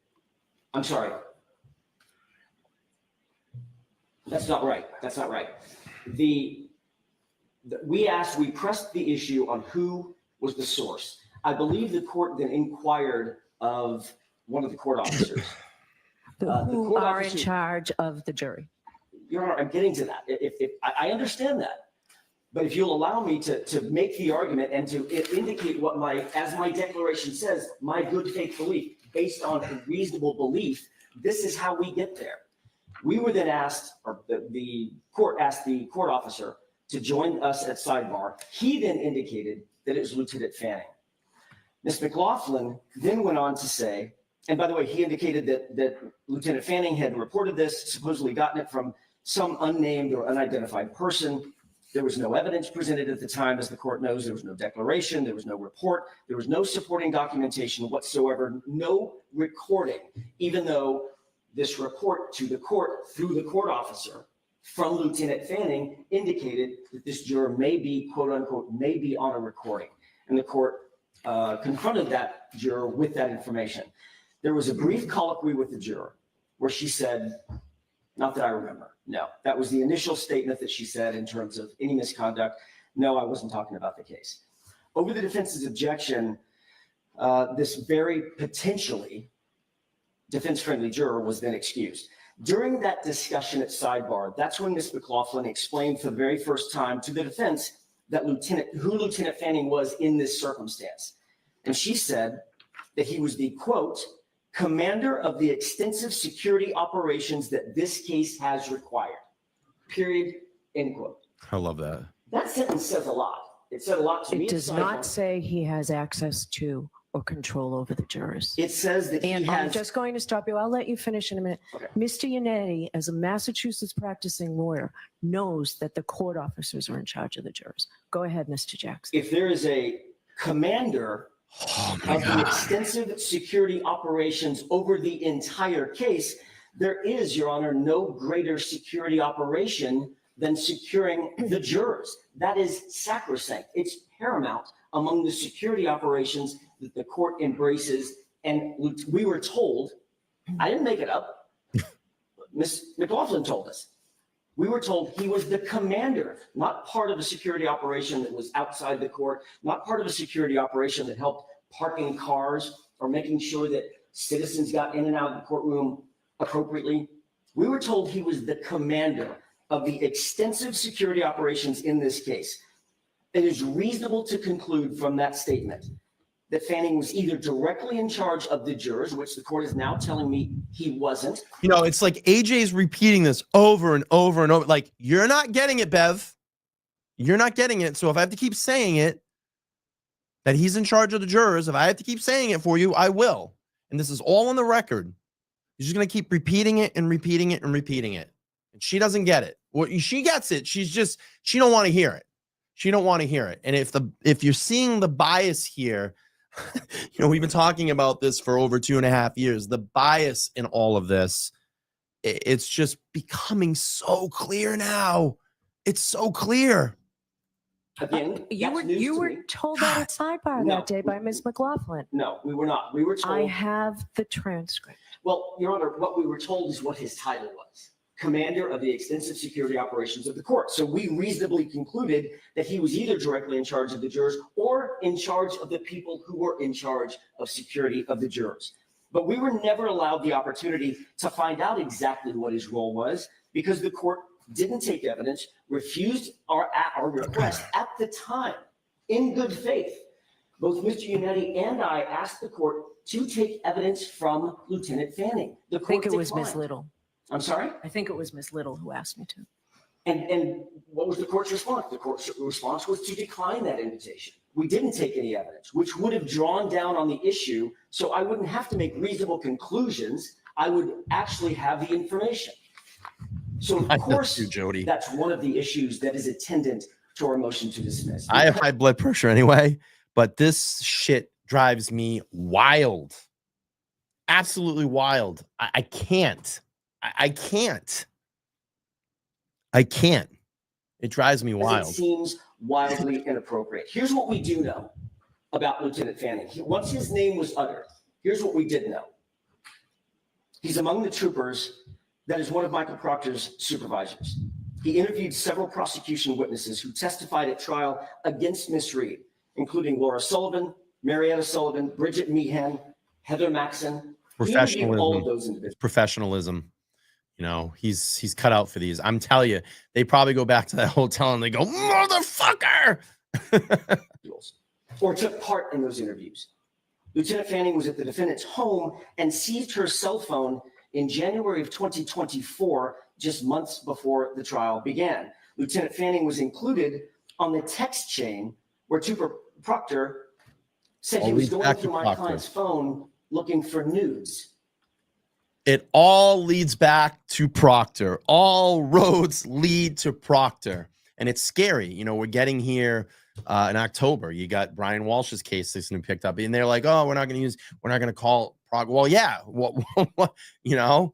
I'm sorry. That's not right. That's not right. We pressed the issue on who was the source. I believe the court then inquired of one of the court officers. Who are in charge of the jury? Your Honor, I'm getting to that. I understand that, but if you'll allow me to make the argument and to indicate what as my declaration says, my good faith belief, based on a reasonable belief, this is how we get there. We were then asked, or the court asked the court officer to join us at sidebar. He then indicated that it was Lieutenant Fanning. Ms. McLaughlin then went on to say, and by the way, he indicated that Lieutenant Fanning had reported this, supposedly gotten it from some unnamed or unidentified person. There was no evidence presented at the time, as the court knows. There was no declaration. There was no report. There was no supporting documentation whatsoever, no recording, even though this report to the court through the court officer from Lieutenant Fanning indicated that this juror may be, quote unquote, may be on a recording. And the court confronted that juror with that information. There was a brief colloquy with the juror where she said, not that I remember. No, that was the initial statement that she said in terms of any misconduct. No, I wasn't talking about the case. Over the defense's objection, this very potentially defense-friendly juror was then excused. During that discussion at sidebar, that's when Ms. McLaughlin explained for the very first time to the defense that who Lieutenant Fanning was in this circumstance. And she said that he was the, quote, commander of the extensive security operations that this case has required, period, end quote. I love that. That sentence says a lot. It said a lot to me. It does not say he has access to or control over the jurors. It says that And he I'm has. just going to stop you. I'll let you finish in a minute. Okay. Mr. Yannetti, as a Massachusetts practicing lawyer, knows that the court officers are in charge of the jurors. Go ahead, Mr. Jackson. If there is a commander of the extensive security operations over the entire case, there is, Your Honor, no greater security operation than securing the jurors. That is sacrosanct. It's paramount among the security operations that the court embraces. And we were told, I didn't make it up, Ms. McLaughlin told us. We were told he was the commander, not part of a security operation that was outside the court, not part of a security operation that helped parking cars or making sure that citizens got in and out of the courtroom appropriately. We were told he was the commander of the extensive security operations in this case. It is reasonable to conclude from that statement that Fanning was either directly in charge of the jurors, which the court is now telling me he wasn't. You know, it's like AJ's repeating this over and over and over. Like, you're not getting it, Bev. You're not getting it. So if I have to keep saying it, that he's in charge of the jurors, if I have to keep saying it for you, I will. And this is all on the record. You're just going to keep repeating it and repeating it and repeating it. And she doesn't get it. Well, she gets it. She don't want to hear it. She don't want to hear it. And if you're seeing the bias here, you know, we've been talking about this for over 2.5 years. The bias in all of this, it's just becoming so clear now. It's so clear. Again, You were told that at sidebar that day by Ms. McLaughlin. No, we were not. We were told. I have the transcript. Well, Your Honor, what we were told is what his title was. Commander of the extensive security operations of the court. So we reasonably concluded that he was either directly in charge of the jurors or in charge of the people who were in charge of security of the jurors. But we were never allowed the opportunity to find out exactly what his role was because the court didn't take evidence, refused our request at the time in good faith. Both Mr. Yannetti and I asked the court to take evidence from Lieutenant Fanning. The court I think it was declined. Ms. Little. I'm sorry? I think it was Ms. Little who asked me to. And what was the court's response? The court's response was to decline that invitation. We didn't take any evidence, which would have drawn down on the issue, so I wouldn't have to make reasonable conclusions. I would actually have the information. So of course, Jody. That's one of the issues that is attendant to our motion to dismiss. I have high blood pressure anyway, but this shit drives me wild. Absolutely wild. I can't. I can't. It drives me wild. It seems wildly inappropriate. Here's what we do know about Lieutenant Fanning. Once his name was uttered, here's what we did know. He's among the troopers that is one of Michael Proctor's supervisors. He interviewed several prosecution witnesses who testified at trial against Miss Reed, including Laura Sullivan, Marietta Sullivan, Bridget Meehan, Heather Maxon. He interviewed all of those individuals. Professionalism. You know, he's cut out for these. I'm telling you, they probably go back to that hotel and they go, motherfucker. Or took part in those interviews. Lieutenant Fanning was at the defendant's home and seized her cell phone in January of 2024, just months before the trial began. Lieutenant Fanning was included on the text chain where Trooper Proctor said he was going through my client's phone looking for nudes. It all leads back to Proctor. All roads lead to Proctor. And it's scary. You know, we're getting here in October. You got Brian Walsh's case that's been picked up. And they're like, oh, we're not going to call Proctor. Well, yeah. What, you know,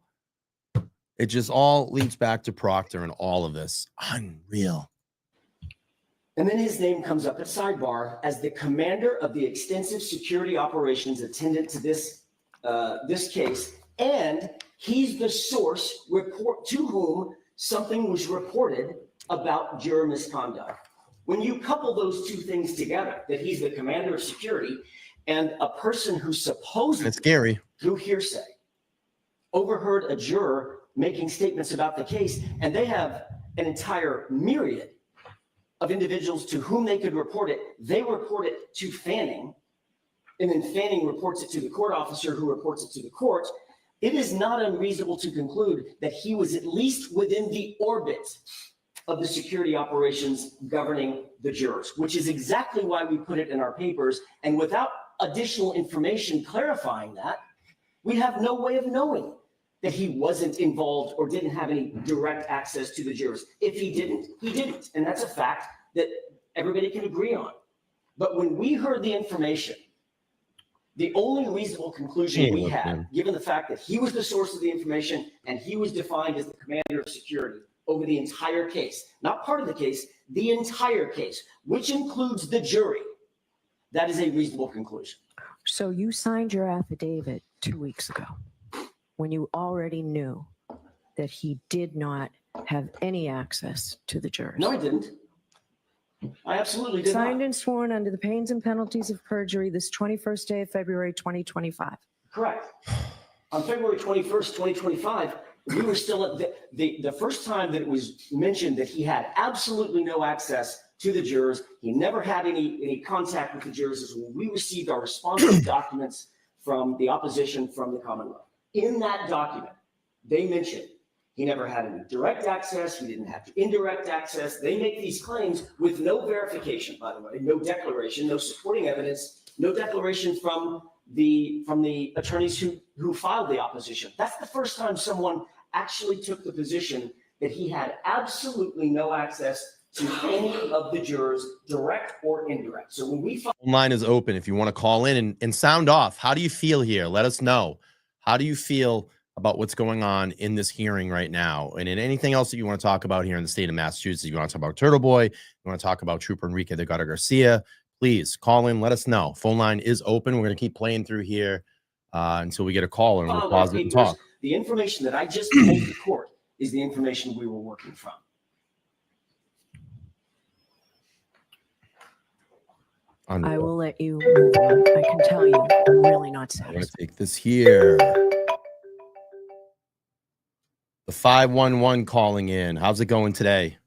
it just all leads back to Proctor and all of this. Unreal. And then his name comes up at sidebar as the commander of the extensive security operations attendant to this case. And he's the source to whom something was reported about juror misconduct. When you couple those two things together, that he's the commander of security and a person who supposedly, it's scary, through hearsay, overheard a juror making statements about the case, and they have an entire myriad of individuals to whom they could report it. They report it to Fanning, and then Fanning reports it to the court officer who reports it to the court. It is not unreasonable to conclude that he was at least within the orbit of the security operations governing the jurors, which is exactly why we put it in our papers. And without additional information clarifying that, we have no way of knowing that he wasn't involved or didn't have any direct access to the jurors. If he didn't, he didn't. And that's a fact that everybody can agree on. But when we heard the information, the only reasonable conclusion we had, given the fact that he was the source of the information and he was defined as the commander of security over the entire case, not part of the case, the entire case, which includes the jury, that is a reasonable conclusion. So you signed your affidavit 2 weeks ago when you already knew that he did not have any access to the jurors. No, I didn't. I absolutely did Signed not. and sworn under the pains and penalties of perjury this 21st day of February 2025. Correct. On February 21st, 2025, we were still at the first time that it was mentioned that he had absolutely no access to the jurors. He never had any contact with the jurors is when we received our responsive documents from the opposition from the Commonwealth. In that document, they mentioned he never had any direct access. He didn't have indirect access. They make these claims with no verification, by the way, no declaration, no supporting evidence, no declaration from the attorneys who filed the opposition. That's the first time someone actually took the position that he had absolutely no access to any of the jurors, direct or indirect. So when we Phone line is open if you want to call in and sound off. How do you feel here? Let us know. How do you feel about what's going on in this hearing right now? And in anything else that you want to talk about here in the state of Massachusetts, you want to talk about Turtleboy, you want to talk about Trooper Enrique Delgado-Garcia, please call in, let us know. Phone line is open. We're going to keep playing through here until we get a call and we'll pause it and talk. The information that I just told the court is the information we were working from. I will let you move on. I can tell you, I'm really not I'm going satisfied. to take this here. The 511 calling in. How's it going today?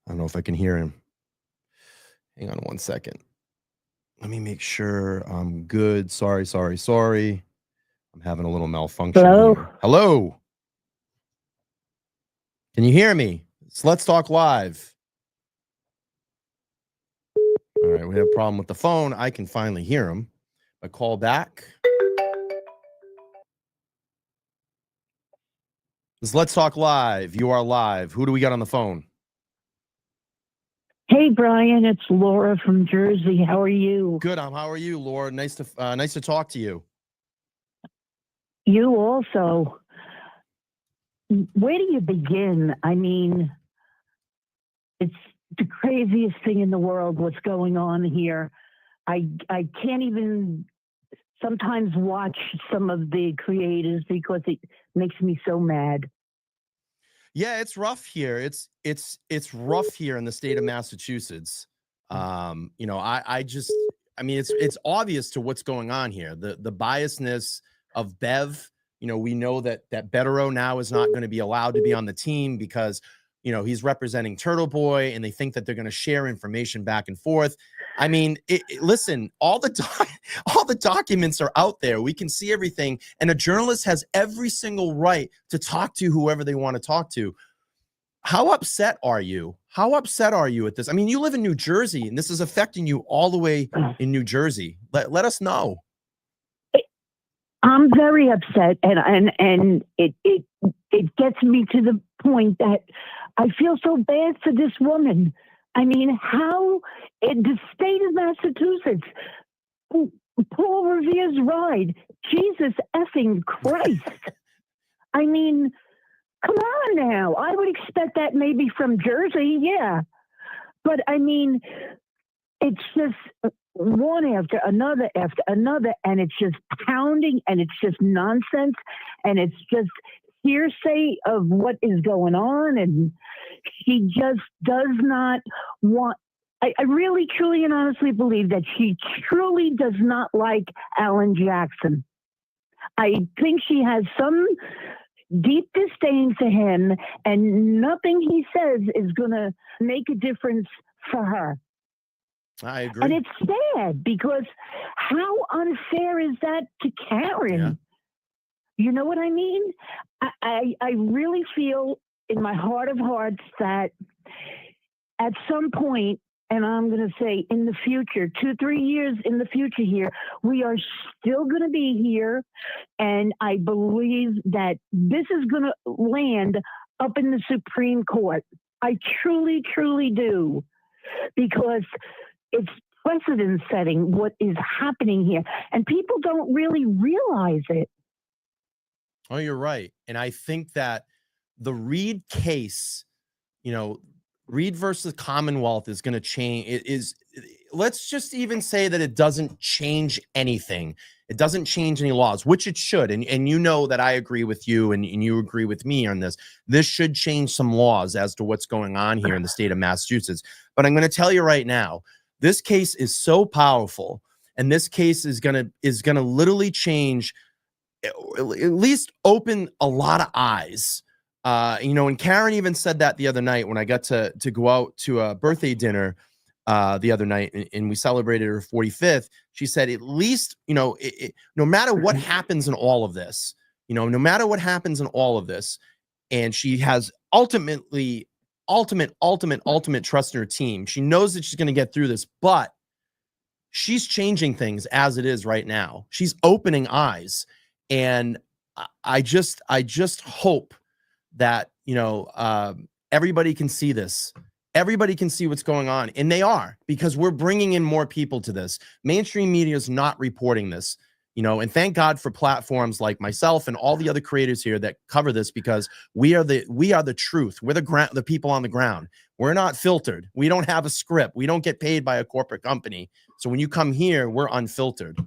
I don't know if I can hear him. Hang on 1 second. Let me make sure I'm good. Sorry. I'm having a little malfunction. Hello? Here. Hello. Can you hear me? It's Let's Talk Live. All right, we have a problem with the phone. I can finally hear him. I call back. It's Let's Talk Live. You are live. Who do we got on the phone? Hey, Brian, it's Laura from Jersey. How are you? Good. How are you, Laura? Nice to talk to you. You also. Where do you begin? I mean, it's the craziest thing in the world what's going on here. I can't even sometimes watch some of the creators because it makes me so mad. Yeah, it's rough here. It's rough here in the state of Massachusetts. You know, I mean, it's obvious to what's going on here. The biasness of Bev. You know, we know that Bettero now is not going to be allowed to be on the team because, you know, he's representing Turtleboy and they think that they're going to share information back and forth. I mean, listen, all the documents are out there. We can see everything. And a journalist has every single right to talk to whoever they want to talk to. How upset are you? How upset are you at this? I mean, you live in New Jersey and this is affecting you all the way in New Jersey. Let us know. I'm very upset, and it gets me to the point that I feel so bad for this woman. I mean, how in the state of Massachusetts, Paul Revere's ride, Jesus effing Christ. I mean, come on now. I would expect that maybe from Jersey, yeah. But I mean, it's just one after another, and it's just pounding, and it's just nonsense, and it's just hearsay of what is going on, and she just does not want. I really, truly, and honestly believe that she truly does not like Alan Jackson. I think she has some deep disdain for him, and nothing he says is going to make a difference for her. I agree. And it's sad because how unfair is that to Karen? Yeah. You know what I mean? I really feel in my heart of hearts that at some point, and I'm going to say in the future, 2-3 years in the future here, we are still going to be here. And I believe that this is going to land up in the Supreme Court. I truly, truly do. Because it's precedent setting what is happening here. And people don't really realize it. Oh, you're right. And I think that the Reed case, you know, Reed versus Commonwealth is going to change. It is, let's just even say that it doesn't change anything. It doesn't change any laws, which it should. And you know that I agree with you and you agree with me on this. This should change some laws as to what's going on here in the state of Massachusetts. But I'm going to tell you right now, this case is so powerful, and this case is going to literally change, at least open a lot of eyes. You know, and Karen even said that the other night when I got to go out to a birthday dinner the other night, and we celebrated her 45th. She said, at least, you know, no matter what happens in all of this, you know, no matter what happens in all of this, and she has ultimate trust in her team. She knows that she's going to get through this, but she's changing things as it is right now. She's opening eyes. And I just hope that, you know, everybody can see this. Everybody can see what's going on. And they are, because we're bringing in more people to this. Mainstream media is not reporting this, you know, and thank God for platforms like myself and all the other creators here that cover this, because we are the truth. We're the people on the ground. We're not filtered. We don't have a script. We don't get paid by a corporate company. So when you come here, we're unfiltered.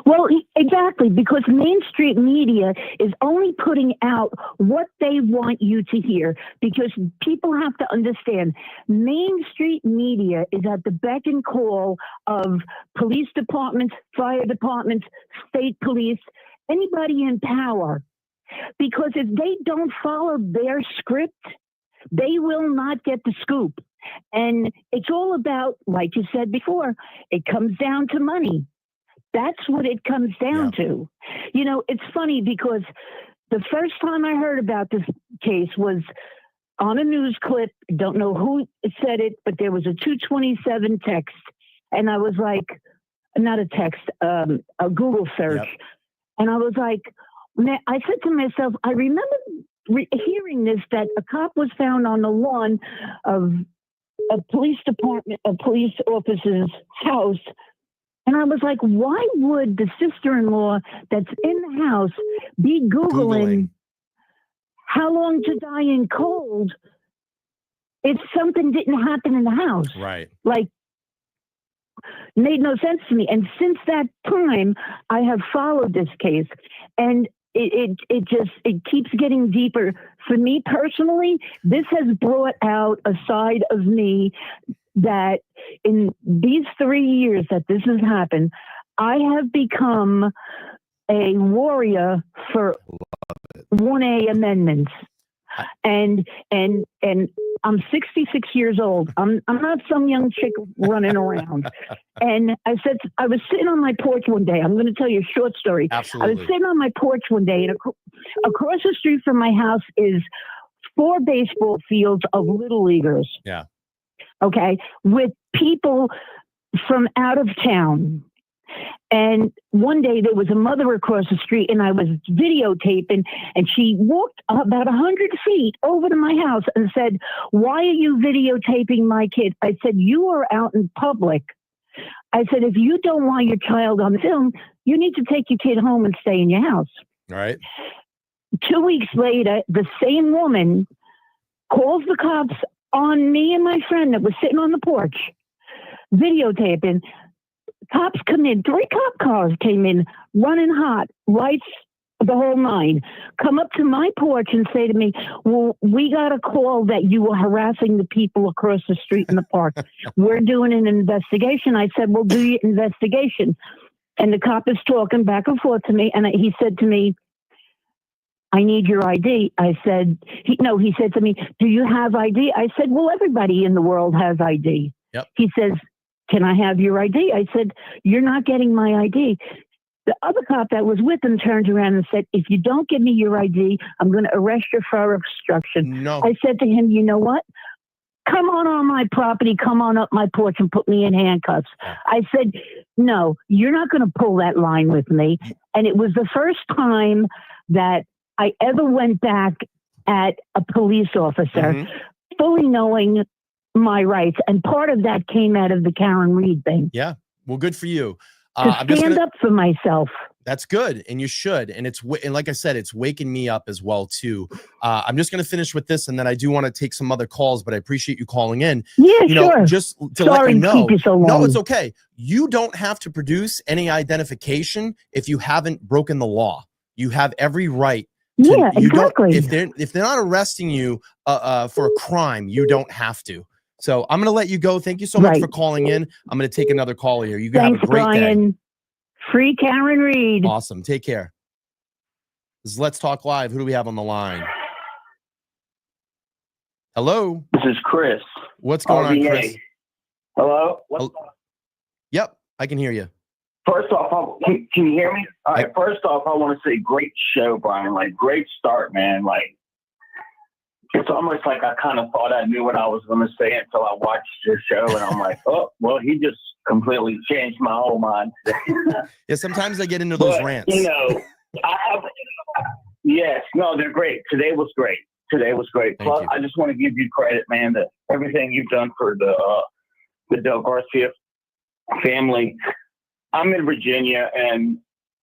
Well, exactly, because mainstream media is only putting out what they want you to hear, because people have to understand mainstream media is at the beck and call of police departments, fire departments, state police, anybody in power. Because if they don't follow their script, they will not get the scoop. And it's all about, like you said before, it comes down to money. That's what it comes down to. You know, it's funny because the first time I heard about this case was on a news clip. Don't know who said it, but there was a 227 text. And I was like, not a text, a Google search. Yep. And I was like, I said to myself, I remember hearing this, that a cop was found on the lawn of a police department, a police officer's house. And I was like, why would the sister-in-law that's in the house be Googling how long to die in cold if something didn't happen in the house? Right. Like, made no sense to me. And since that time, I have followed this case. And it keeps getting deeper. For me personally, this has brought out a side of me that in these 3 years that this has happened, I have become a warrior for 1A amendments. And I'm 66 years old. I'm not some young chick running around. And I was sitting on my porch one day. I'm going to tell you a short story. Absolutely. I was sitting on my porch one day, and across the street from my house is 4 baseball fields of little leaguers. Yeah. Okay, with people from out of town. And one day there was a mother across the street, and I was videotaping, and she walked about 100 feet over to my house and said, "Why are you videotaping my kid?" I said, "You are out in public." I said, "If you don't want your child on film, you need to take your kid home and stay in your house." All right. 2 weeks later, the same woman calls the cops on me and my friend that was sitting on the porch videotaping. Cops come in, 3 cop cars came in, running hot, lights, the whole 9, come up to my porch and say to me, "Well, we got a call that you were harassing the people across the street in the park. We're doing an investigation." I said, "Well, do your investigation." And the cop is talking back and forth to me, and he said to me, "I need your ID." I said, he said to me, "Do you have ID?" I said, "Well, everybody in the world has ID." Yep. He says, "Can I have your ID?" I said, "You're not getting my ID." The other cop that was with him turned around and said, "If you don't give me your ID, I'm going to arrest you for obstruction." No. I said to him, "You know what? come on my property, come on up my porch and put me in handcuffs. I said, no, you're not going to pull that line with me. And it was the first time that I ever went back at a police officer, fully knowing my rights. And part of that came out of the Karen Reed thing. Yeah. Well, good for you. To stand up for myself. That's good, and you should. And and like I said, it's waking me up as well too. I'm just going to finish with this, and then I do want to take some other calls. But I appreciate you calling in. Yeah, sure. Just to let you know, keep you so long. no, it's okay. You don't have to produce any identification if you haven't broken the law. You have every right. Yeah, exactly. If they're not arresting you for a crime, you don't have to. So I'm going to let you go. Thank you so much for calling in. I'm going to take another call here. You have a great day. Free Karen Reed. Awesome. Take care. This is Let's Talk Live. Who do we have on the line? Hello. This is Chris. What's going on, Chris? Hello. What's up? Yep, I can hear you. First off, can you hear me? All right. First off, I want to say great show, Brian. Like, great start, man. Like, it's almost like I kind of thought I knew what I was going to say until I watched your show, and I'm like, oh, well, he just completely changed my whole mind today. Yeah, sometimes I get into those rants. You know, yes, no, they're great. Today was great. Plus, I just want to give you credit, man, that everything you've done for the Delgado-Garcia family. I'm in Virginia, and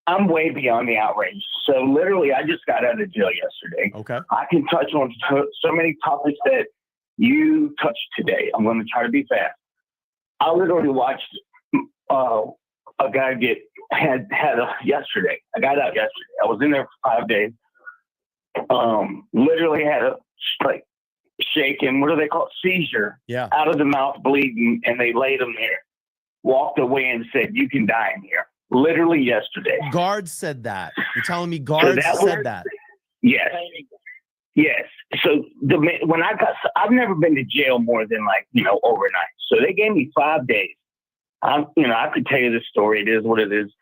I'm way beyond the outrage. So literally, I just got out of jail yesterday. Okay. I can touch on so many topics that you touched today. I'm going to try to be fast. I literally watched a guy yesterday. I got out yesterday. I was in there for 5 days. Literally had a shaking. What do they call it? Seizure. Yeah. Out of the mouth, bleeding, and they laid him there. Walked away and said, "You can die in here." Literally yesterday. Guards said that. You're telling me guards said that? Yes. Yes. So when I've never been to jail more than overnight. So they gave me 5 days. I could tell you this story. It is what it is.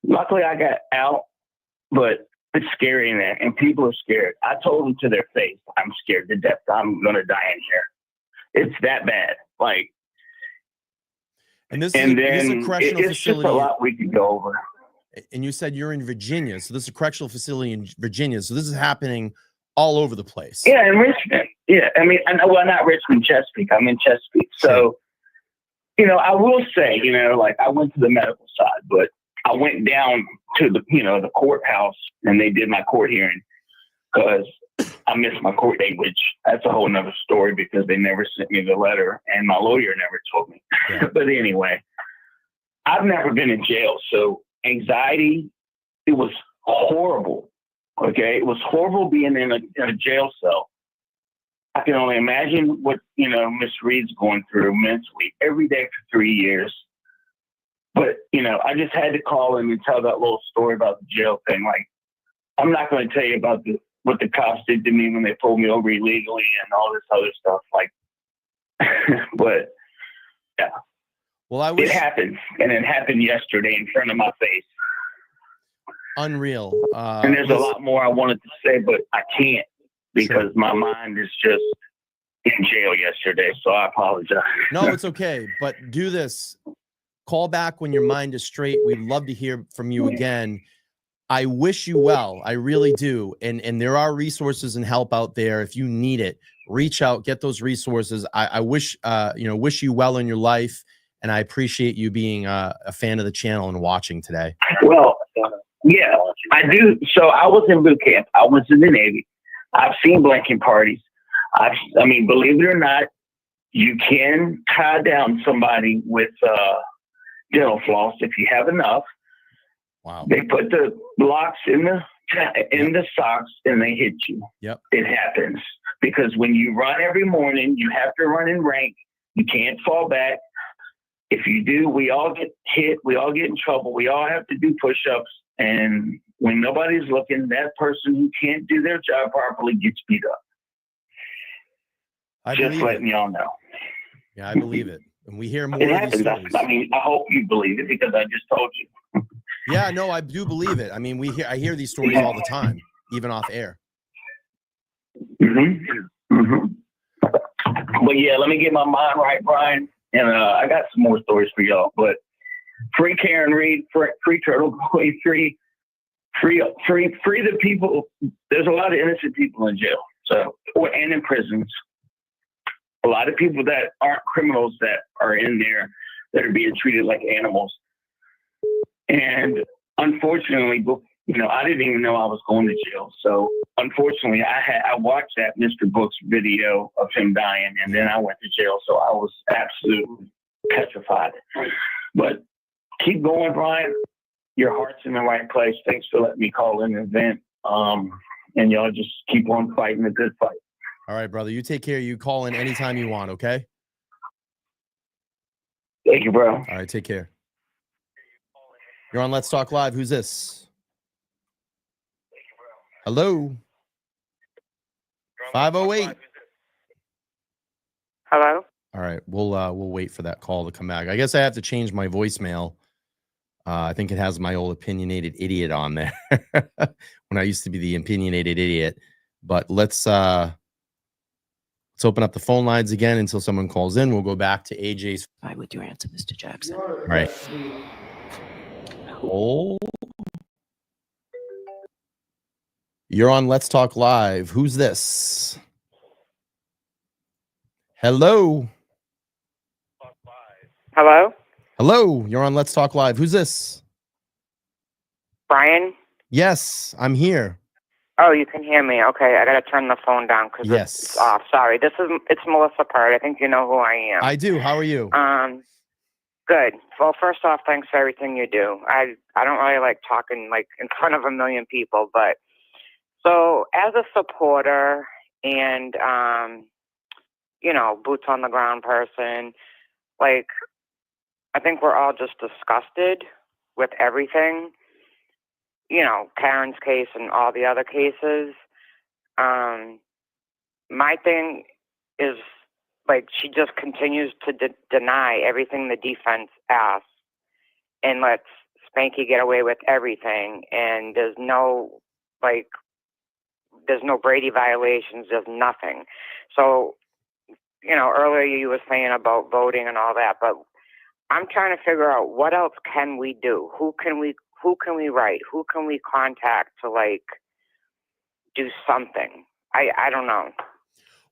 Luckily I got out, but it's scary in there, and people are scared. I told them to their face, I'm scared to death. I'm going to die in here. It's that bad. And this is a correctional it's facility. Just a lot we could go over. And you said you're in Virginia, so this is a correctional facility in Virginia. So this is happening all over the place. Yeah, in Richmond. Yeah, I mean, not Richmond, Chesapeake. I'm in Chesapeake. So, I will say, I went to the medical side, but I went down to the courthouse, and they did my court hearing because I missed my court date, which that's a whole nother story because they never sent me the letter, and my lawyer never told me. Yeah. But anyway, I've never been in jail, so anxiety, it was horrible. Okay, it was horrible being in a jail cell. I can only imagine what Miss Reed's going through mentally every day for 3 years. But I just had to call in and tell that little story about the jail thing. Like, I'm not going to tell you about what the cops did to me when they pulled me over illegally and all this other stuff. But yeah. Well, it happened, and it happened yesterday in front of my face. Unreal. And there's a lot more I wanted to say, but I can't because my mind is just in jail yesterday. So I apologize. No, it's okay. But do this. Call back when your mind is straight. We'd love to hear from you again. I wish you well. I really do. And there are resources and help out there. If you need it, reach out, get those resources. I wish, wish you well in your life. And I appreciate you being a fan of the channel and watching today. Well, yeah, I do. So I was in boot camp. I was in the Navy. I've seen blanking parties. I mean, believe it or not, you can tie down somebody with dental floss if you have enough. Wow. They put the blocks in the socks and they hit you. Yep. It happens because when you run every morning, you have to run in rank. You can't fall back. If you do, we all get hit. We all get in trouble. We all have to do push-ups. And when nobody's looking, that person who can't do their job properly gets beat up. Just letting y'all know. Yeah, I believe it. And we hear more it of these happens. stories. I mean, I hope you believe it because I just told you. Yeah, no, I do believe it. I mean, I hear these stories all the time. even off air. But yeah, let me get my mind right, Brian. And I got some more stories for y'all. But free Karen Reed, free Turtleboy, free the people. There's a lot of innocent people in jail, and in prisons. A lot of people that aren't criminals that are in there that are being treated like animals. And unfortunately, I didn't even know I was going to jail. So unfortunately, I watched that Mr. Book's video of him dying, and then I went to jail. So I was absolutely petrified. But keep going, Brian. Your heart's in the right place. Thanks for letting me call in and vent. And y'all just keep on fighting a good fight. All right, brother. You take care. You call in anytime you want, okay? Thank you, bro. All right, take care. You're on Let's Talk Live. Who's this? Hello? 508. Hello? All right, we'll wait for that call to come back. I guess I have to change my voicemail. I think it has my old opinionated idiot on there when I used to be the opinionated idiot. But let's open up the phone lines again until someone calls in. We'll go back to AJ's. With your answer, Mr. Jackson. All right. Oh. You're on Let's Talk Live. Who's this? Hello? Hello? Hello. You're on Let's Talk Live. Who's this? Brian? Yes, I'm here. Oh, you can hear me. Okay, I gotta turn the phone down because it's off. Sorry. It's Melissa Pert. I think you know who I am. I do. How are you? Good. Well, first off, thanks for everything you do. I don't really like talking like in front of a million people, but so as a supporter and boots on the ground person, like I think we're all just disgusted with everything. Karen's case and all the other cases. My thing is, like, she just continues to deny everything the defense asks and lets Spanky get away with everything. And there's no Brady violations, there's nothing. So, earlier you were saying about voting and all that, but I'm trying to figure out what else can we do? Who can we write? Who can we contact to do something? I don't know.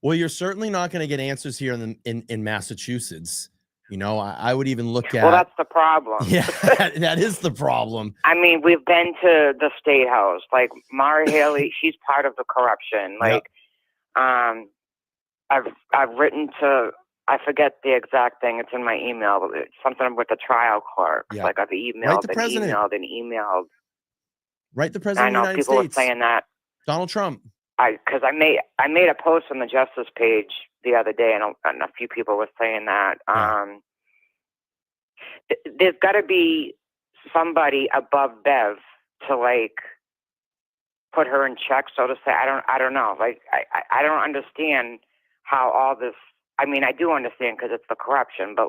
Well, you're certainly not going to get answers here in Massachusetts. I would even look at. Well, that's the problem. Yeah, that is the problem. I mean, we've been to the State House. Like Mara Haley, she's part of the corruption. Like, I've written to. I forget the exact thing. It's in my email. But it's something with the trial clerk. Yeah. Like I've emailed and emailed. Right, the president of the United people States. were saying that. Donald Trump. Because I made a post on the Justice page the other day, and a few people were saying that. There's got to be somebody above Bev to put her in check, so to say. I don't know. I don't understand how all this. I mean, I do understand because it's the corruption, but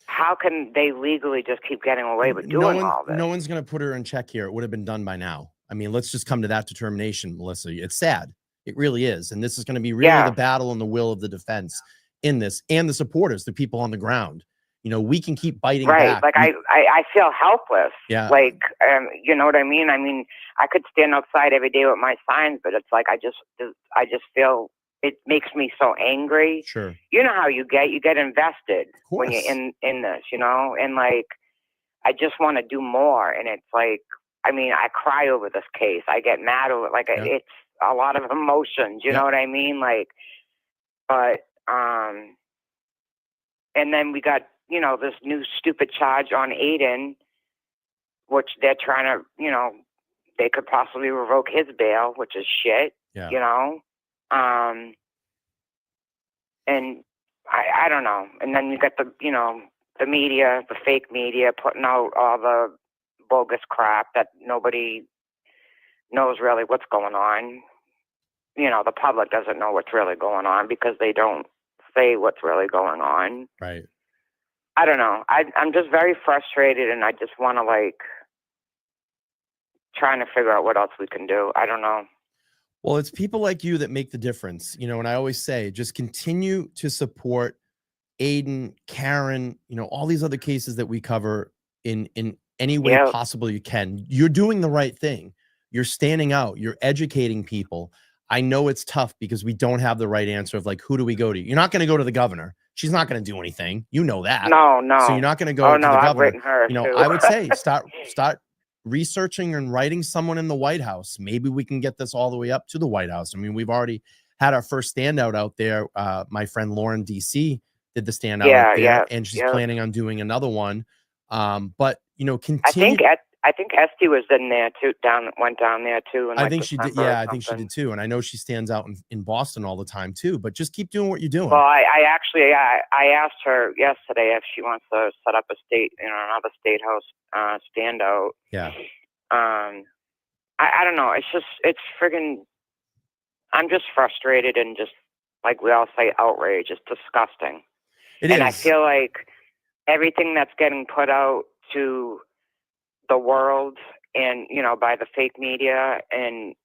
how can they legally just keep getting away with doing all this? No one's going to put her in check here. It would have been done by now. I mean, let's just come to that determination, Melissa. It's sad. It really is. And this is going to be really the battle and the will of the defense in this, and the supporters, the people on the ground. We can keep biting back. Like I feel helpless. Yeah. You know what I mean? I mean, I could stand outside every day with my signs, but it's like I just feel it makes me so angry. Sure. You know how you get invested when you're in this, and I just want to do more. And it's I mean, I cry over this case. I get mad over it's a lot of emotions. You know what I mean? But and then we got this new stupid charge on Aiden, which they're trying to they could possibly revoke his bail, which is shit. Yeah. And I don't know. And then you got the the media, the fake media, putting out all the bogus crap that nobody knows really what's going on. The public doesn't know what's really going on because they don't say what's really going on. Right. I don't know. I'm just very frustrated, and I just want to trying to figure out what else we can do. I don't know. Well, it's people like you that make the difference, you know, and I always say, just continue to support Aiden, Karen, you know, all these other cases that we cover in any way possible you can. You're doing the right thing. You're standing out. You're educating people. I know it's tough because we don't have the right answer of like, who do we go to? You're not going to go to the governor. She's not going to do anything. You know that. No, no. So you're not going to go to the I've governor. written her You know, too. I would say start researching and writing someone in the White House. Maybe we can get this all the way up to the White House. I mean, we've already had our first standout out there. My friend Lauren DC did the standout out there, and she's planning on doing another one. But you know, continue. I think Esty was in there too. Went down there too. I think she did. Yeah, I think she did too. And I know she stands out in Boston all the time too. But just keep doing what you're doing. Well, I asked her yesterday if she wants to set up another state house standout. Yeah. I don't know. It's friggin'. I'm just frustrated and just like we all say, outraged. It's disgusting. I feel like everything that's getting put out to the world and, you know, by the fake media and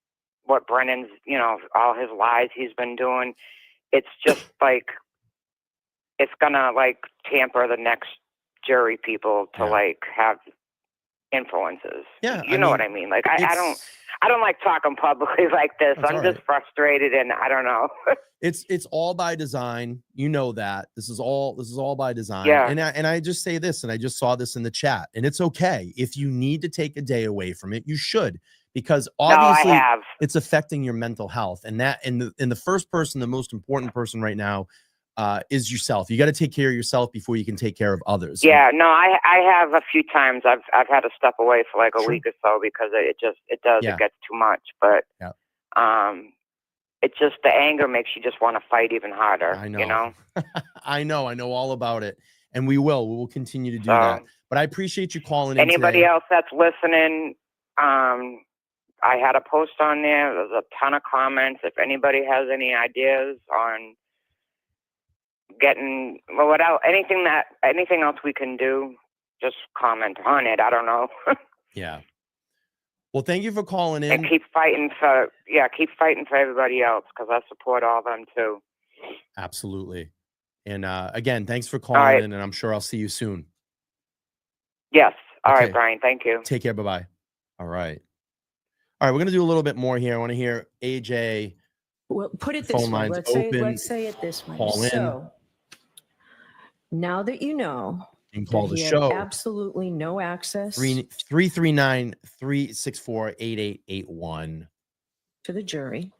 what Brennan's, you know, all his lies he's been doing, it's just like, it's gonna like tamper the next jury people to like have influences. Yeah. You know what I mean? Like, I don't like talking publicly like this. I'm just frustrated and I don't know. It's all by design. You know that. This is all by design. Yeah. And I just say this, and I just saw this in the chat, and it's okay. If you need to take a day away from it, you should, because obviously it's affecting your mental health. And the first person, the most important person right now, is yourself. You got to take care of yourself before you can take care of others. Yeah, no, I have a few times I've had to step away for like a week or so because it gets too much. But it's just the anger makes you just want to fight even harder. I know. You know? I know all about it, and we will continue to do that. But I appreciate you calling in. Anybody else that's listening, I had a post on there. There's a ton of comments. If anybody has any ideas on getting anything else we can do, just comment on it. I don't know. Yeah. Well, thank you for calling in. And keep fighting for everybody else, because I support all of them too. Absolutely. And again, thanks for calling in, and I'm sure I'll see you soon. Yes. All right, Brian. Thank you. Take care. Bye-bye. All right. We're going to do a little bit more here. I want to hear AJ. Well, put it this way. Let's say it this way. Call in. So now that you know, you can call the he had show. Absolutely no access. 339-364-8881 to the jury.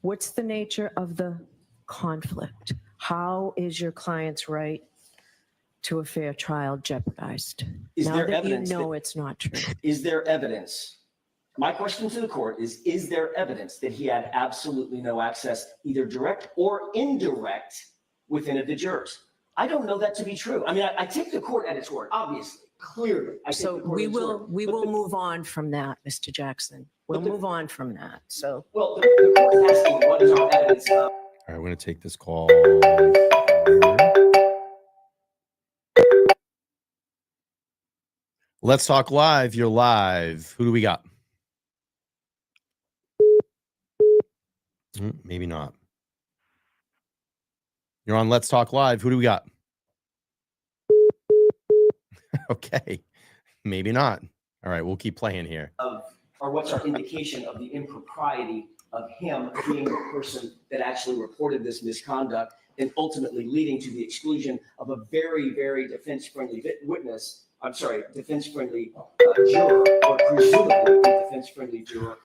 What's the nature of the conflict? How is your client's right to a fair trial jeopardized? Is there that evidence you know it's not true? Is there evidence? My question to the court is there evidence that he had absolutely no access, either direct or indirect, with any of the jurors? I don't know that to be true. I mean, I take the court at its word, obviously, clearly. So we will move on from that, Mr. Jackson. We'll move on from that. So well, the court is asking what is our evidence of. All right, we're going to take this call. Let's Talk Live. You're live. Who do we got? Maybe not. You're on Let's Talk Live. Who do we got? Okay. Maybe not. All right, we'll keep playing here. Or what's our indication of the impropriety of him being the person that actually reported this misconduct and ultimately leading to the exclusion of a very, very defense-friendly witness. I'm sorry, defense-friendly juror, or presumably a defense-friendly juror.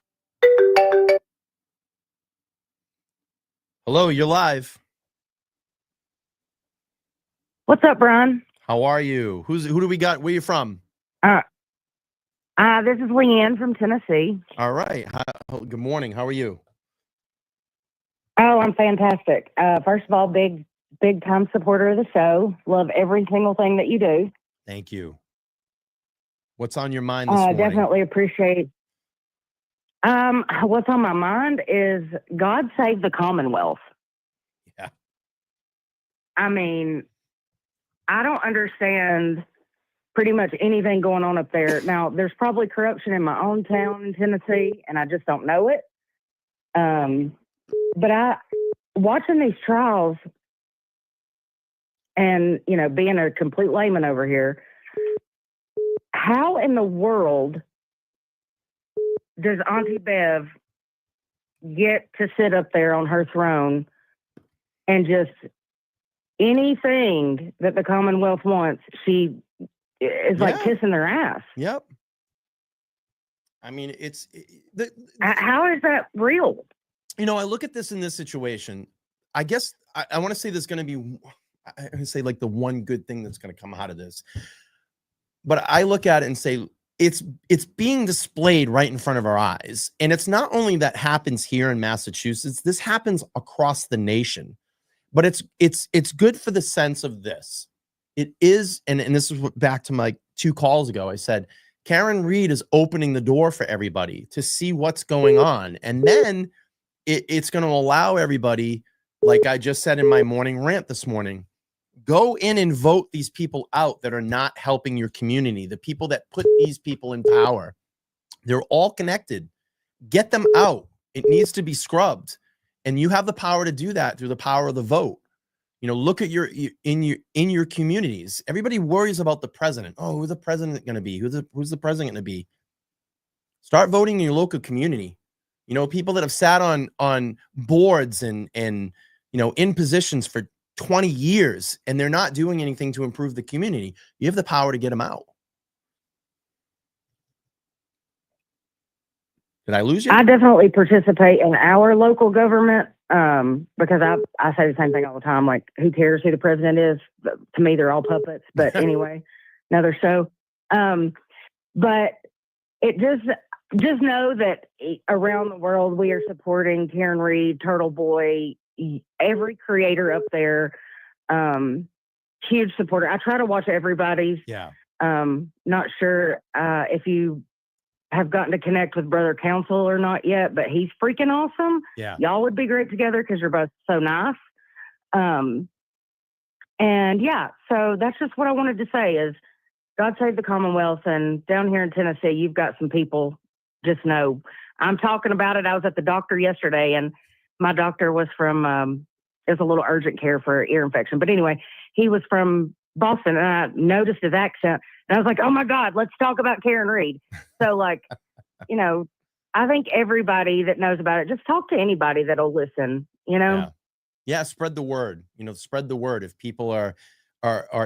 Hello, you're live. What's up, Brian? How are you? Who do we got? Where you from? This is Leanne from Tennessee. All right. Good morning. How are you? Oh, I'm fantastic. First of all, big time supporter of the show. Love every single thing that you do. Thank you. What's on your mind this morning? Definitely appreciate. What's on my mind is God save the Commonwealth. Yeah. I mean, I don't understand pretty much anything going on up there. Now, there's probably corruption in my own town in Tennessee, and I just don't know it. But watching these trials and, you know, being a complete layman over here, how in the world does Auntie Bev get to sit up there on her throne and just anything that the Commonwealth wants, she is like kissing their ass? Yep. I mean, how is that real? You know, I look at this in this situation. I guess I want to say there's going to be, I say like the one good thing that's going to come out of this. But I look at it and say it's being displayed right in front of our eyes. And it's not only that happens here in Massachusetts, this happens across the nation. But it's good for the sense of this. It is, and this is back to my 2 calls ago. I said, Karen Reed is opening the door for everybody to see what's going on. And then it's going to allow everybody, like I just said in my morning rant this morning, go in and vote these people out that are not helping your community. The people that put these people in power, they're all connected. Get them out. It needs to be scrubbed. And you have the power to do that through the power of the vote. You know, look at in your communities. Everybody worries about the president. Oh, who's the president going to be? Who's the president going to be? Start voting in your local community. You know, people that have sat on boards and you know, in positions for 20 years and they're not doing anything to improve the community. You have the power to get them out. Did I lose you? I definitely participate in our local government because I say the same thing all the time. Like, who cares who the president is? To me, they're all puppets. But anyway, another show. But it just know that around the world we are supporting Karen Reed, Turtleboy, every creator up there. Huge supporter. I try to watch everybody's. Yeah. Not sure if you have gotten to connect with Brother Council or not yet, but he's freaking awesome. Yeah. Y'all would be great together because you're both so nice. And yeah, so that's just what I wanted to say is God save the Commonwealth. And down here in Tennessee, you've got some people, just know I'm talking about it. I was at the doctor yesterday and my doctor was from, it was a little urgent care for ear infection. But anyway, he was from Boston and I noticed his accent. And I was like, oh my God, let's talk about Karen Reed. So like, you know, I think everybody that knows about it, just talk to anybody that'll listen, you know? Yeah. Spread the word, you know, spread the word. If people are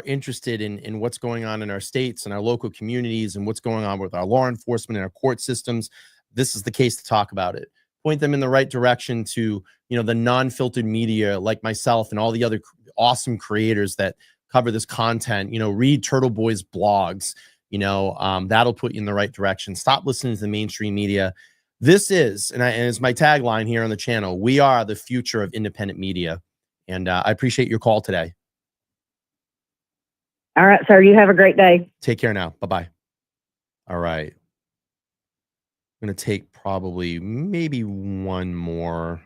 interested in what's going on in our states and our local communities and what's going on with our law enforcement and our court systems, this is the case to talk about it. Point them in the right direction to, you know, the non-filtered media like myself and all the other awesome creators that cover this content. You know, read Turtleboy's blogs, you know, that'll put you in the right direction. Stop listening to the mainstream media. This is, and it's my tagline here on the channel, we are the future of independent media. And I appreciate your call today. All right, sir. You have a great day. Take care now. Bye-bye. All right. I'm going to take probably maybe one more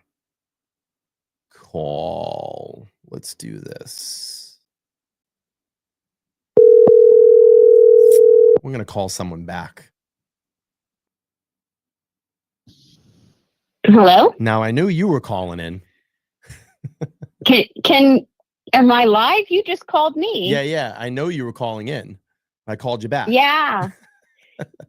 call. Let's do this. We're going to call someone back. Hello? Now, I knew you were calling in. Am I live? You just called me. Yeah. I know you were calling in. I called you back. Yeah.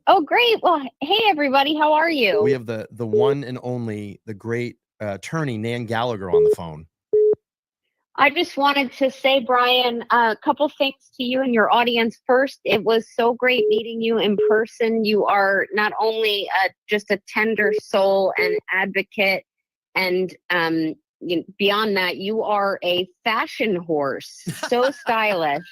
Oh, great. Well, hey, everybody. How are you? We have the one and only, the great attorney, Nan Gallagher, on the phone. I just wanted to say, Brian, a couple things to you and your audience. First, it was so great meeting you in person. You are not only just a tender soul and advocate, and beyond that, you are a fashion horse, so stylish.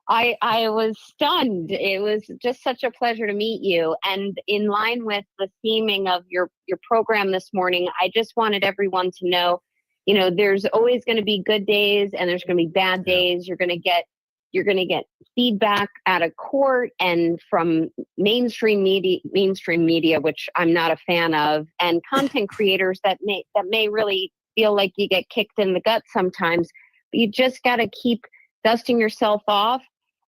I was stunned. It was just such a pleasure to meet you. And in line with the theming of your program this morning, I just wanted everyone to know, you know, there's always going to be good days and there's going to be bad days. You're going to get feedback out of court and from mainstream media, which I'm not a fan of, and content creators that may really feel like you get kicked in the gut sometimes. But you just got to keep dusting yourself off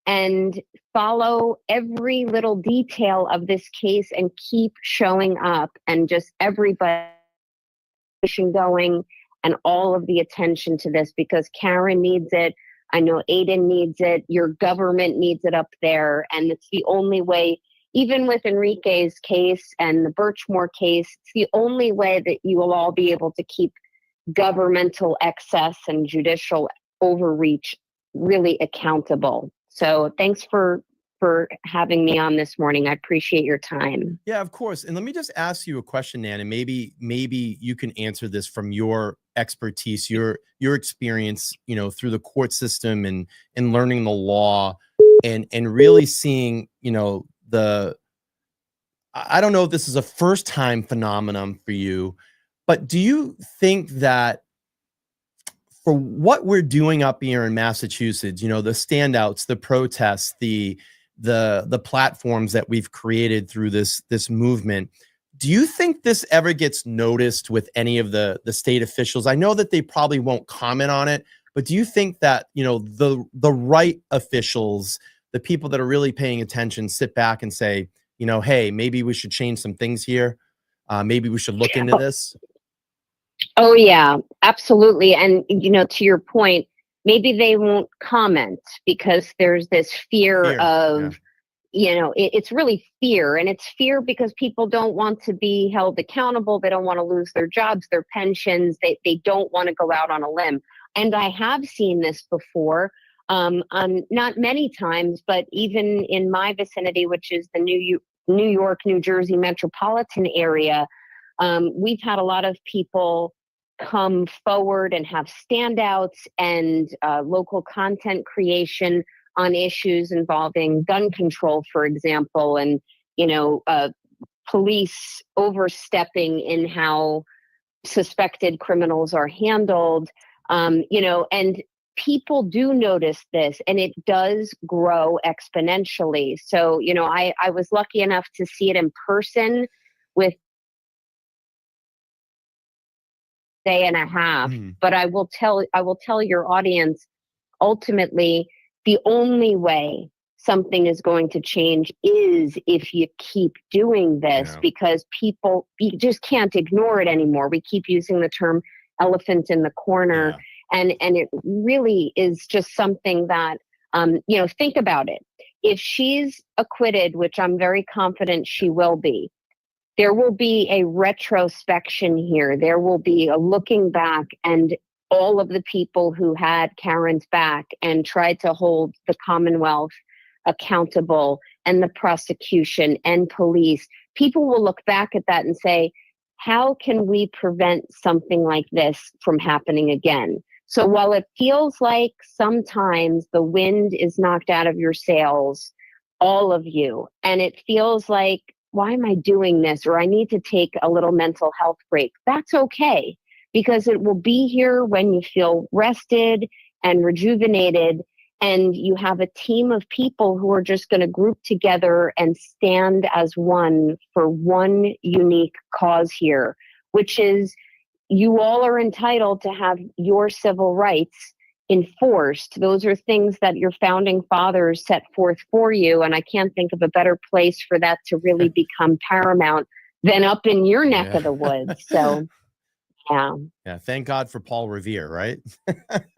and follow every little detail of this case and keep showing up, and just everybody going and all of the attention to this, because Karen needs it. I know Aiden needs it. Your government needs it up there. And it's the only way, even with Enrique's case and the Birchmore case, it's the only way that you will all be able to keep governmental excess and judicial overreach really accountable. So thanks for having me on this morning. I appreciate your time. Yeah, of course. And let me just ask you a question, Nan, and maybe you can answer this from your expertise, your experience, you know, through the court system and learning the law and really seeing, you know, I don't know if this is a first time phenomenon for you, but do you think that for what we're doing up here in Massachusetts, you know, the standouts, the protests, the platforms that we've created through this movement, do you think this ever gets noticed with any of the state officials? I know that they probably won't comment on it, but do you think that, you know, the right officials, the people that are really paying attention, sit back and say, you know, hey, maybe we should change some things here. Maybe we should look into this. Oh yeah, absolutely. And you know, to your point, maybe they won't comment because there's this fear of, you know, it's really fear. And it's fear because people don't want to be held accountable. They don't want to lose their jobs, their pensions. They don't want to go out on a limb. And I have seen this before, not many times, but even in my vicinity, which is the New York, New Jersey metropolitan area, we've had a lot of people come forward and have standouts and local content creation on issues involving gun control, for example, and, you know, police overstepping in how suspected criminals are handled, you know, and people do notice this, and it does grow exponentially. So, you know, I was lucky enough to see it in person with day and a half, but I will tell your audience, ultimately, the only way something is going to change is if you keep doing this, because people, you just can't ignore it anymore. We keep using the term elephant in the corner, and it really is just something that, you know, think about it. If she's acquitted, which I'm very confident she will be, there will be a retrospection here. There will be a looking back, and all of the people who had Karen's back and tried to hold the Commonwealth accountable, and the prosecution and police, people will look back at that and say, how can we prevent something like this from happening again? So while it feels like sometimes the wind is knocked out of your sails, all of you, and it feels like, why am I doing this? Or I need to take a little mental health break. That's okay, because it will be here when you feel rested and rejuvenated, and you have a team of people who are just going to group together and stand as one for one unique cause here, which is you all are entitled to have your civil rights enforced. Those are things that your founding fathers set forth for you. And I can't think of a better place for that to really become paramount than up in your neck of the woods. So, yeah. Thank God for Paul Revere, right?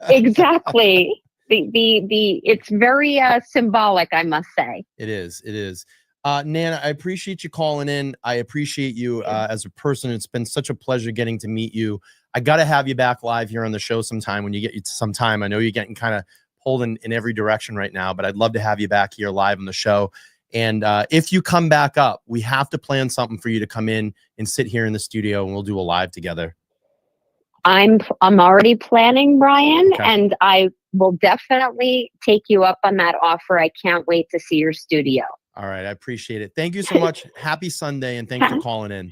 Exactly. It's very symbolic, I must say. It is. It is. Nana, I appreciate you calling in. I appreciate you as a person. It's been such a pleasure getting to meet you. I got to have you back live here on the show sometime when you get some time. I know you're getting kind of pulled in every direction right now, but I'd love to have you back here live on the show. And if you come back up, we have to plan something for you to come in and sit here in the studio, and we'll do a live together. I'm already planning, Brian, and I will definitely take you up on that offer. I can't wait to see your studio. All right. I appreciate it. Thank you so much. Happy Sunday, and thanks for calling in.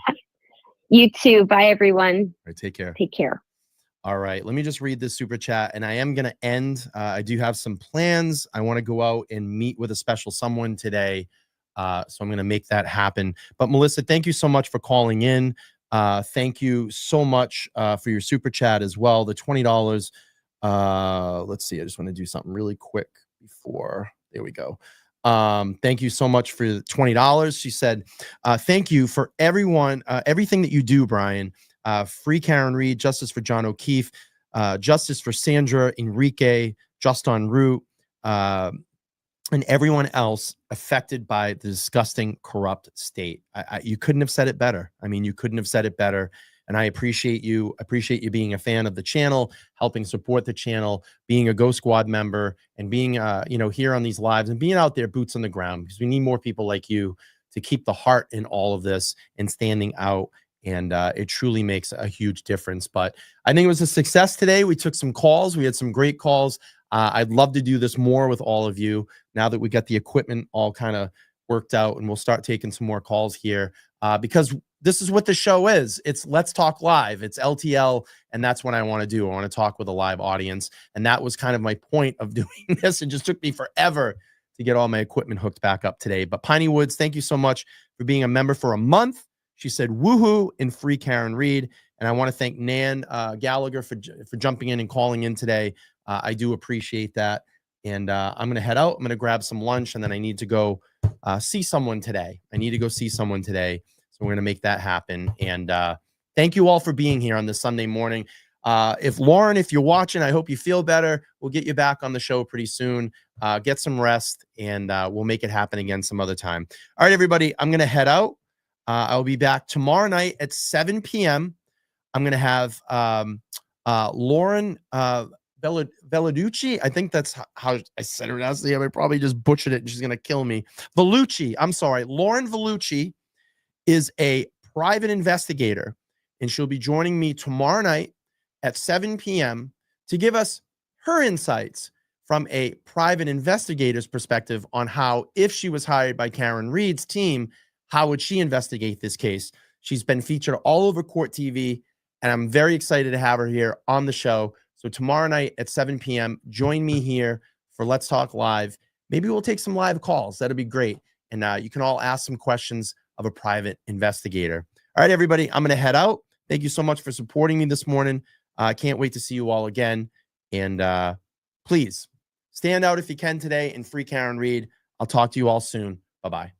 You too. Bye, everyone. All right, take care. Take care. All right. Let me just read this super chat, and I am going to end. I do have some plans. I want to go out and meet with a special someone today. So I'm going to make that happen. But Melissa, thank you so much for calling in. Thank you so much for your super chat as well. The $20. Let's see. I just want to do something really quick before There we go. Thank you so much for the $20. She said, thank you for everyone, everything that you do, Brian. Free Karen Reed, justice for John O'Keefe, justice for Sandra, Enrique, Just en Route, and everyone else affected by the disgusting, corrupt state. You couldn't have said it better. I mean, you couldn't have said it better. And I appreciate you. Appreciate you being a fan of the channel, helping support the channel, being a Go Squad member, and being, here on these lives and being out there, boots on the ground, because we need more people like you to keep the heart in all of this and standing out. And it truly makes a huge difference. But I think it was a success today. We took some calls. We had some great calls. I'd love to do this more with all of you now that we got the equipment all kind of worked out, and we'll start taking some more calls here because this is what the show is. It's Let's Talk Live. It's LTL, and that's what I want to do. I want to talk with a live audience, and that was kind of my point of doing this. It just took me forever to get all my equipment hooked back up today. But Piney Woods, thank you so much for being a member for a month. She said, woohoo, in Free Karen Reed. And I want to thank Nan Gallagher for jumping in and calling in today. I do appreciate that. And I'm going to head out. I'm going to grab some lunch, and then I need to go see someone today. So we're going to make that happen. And thank you all for being here on this Sunday morning. If you're watching, I hope you feel better. We'll get you back on the show pretty soon. Get some rest, and we'll make it happen again some other time. All right, everybody, I'm going to head out. I'll be back tomorrow night at 7 p.m. I'm going to have Lauren Vellucci. I think that's how I said her last name. I probably just butchered it, and she's going to kill me. Vellucci. I'm sorry. Lauren Vellucci is a private investigator, and she'll be joining me tomorrow night at 7 p.m. to give us her insights from a private investigator's perspective on how, if she was hired by Karen Reed's team, how would she investigate this case? She's been featured all over Court TV, and I'm very excited to have her here on the show. So tomorrow night at 7 p.m., join me here for Let's Talk Live. Maybe we'll take some live calls. That'll be great. And you can all ask some questions of a private investigator. All right, everybody, I'm going to head out. Thank you so much for supporting me this morning. I can't wait to see you all again. And please stand out if you can today and Free Karen Reed. I'll talk to you all soon. Bye-bye.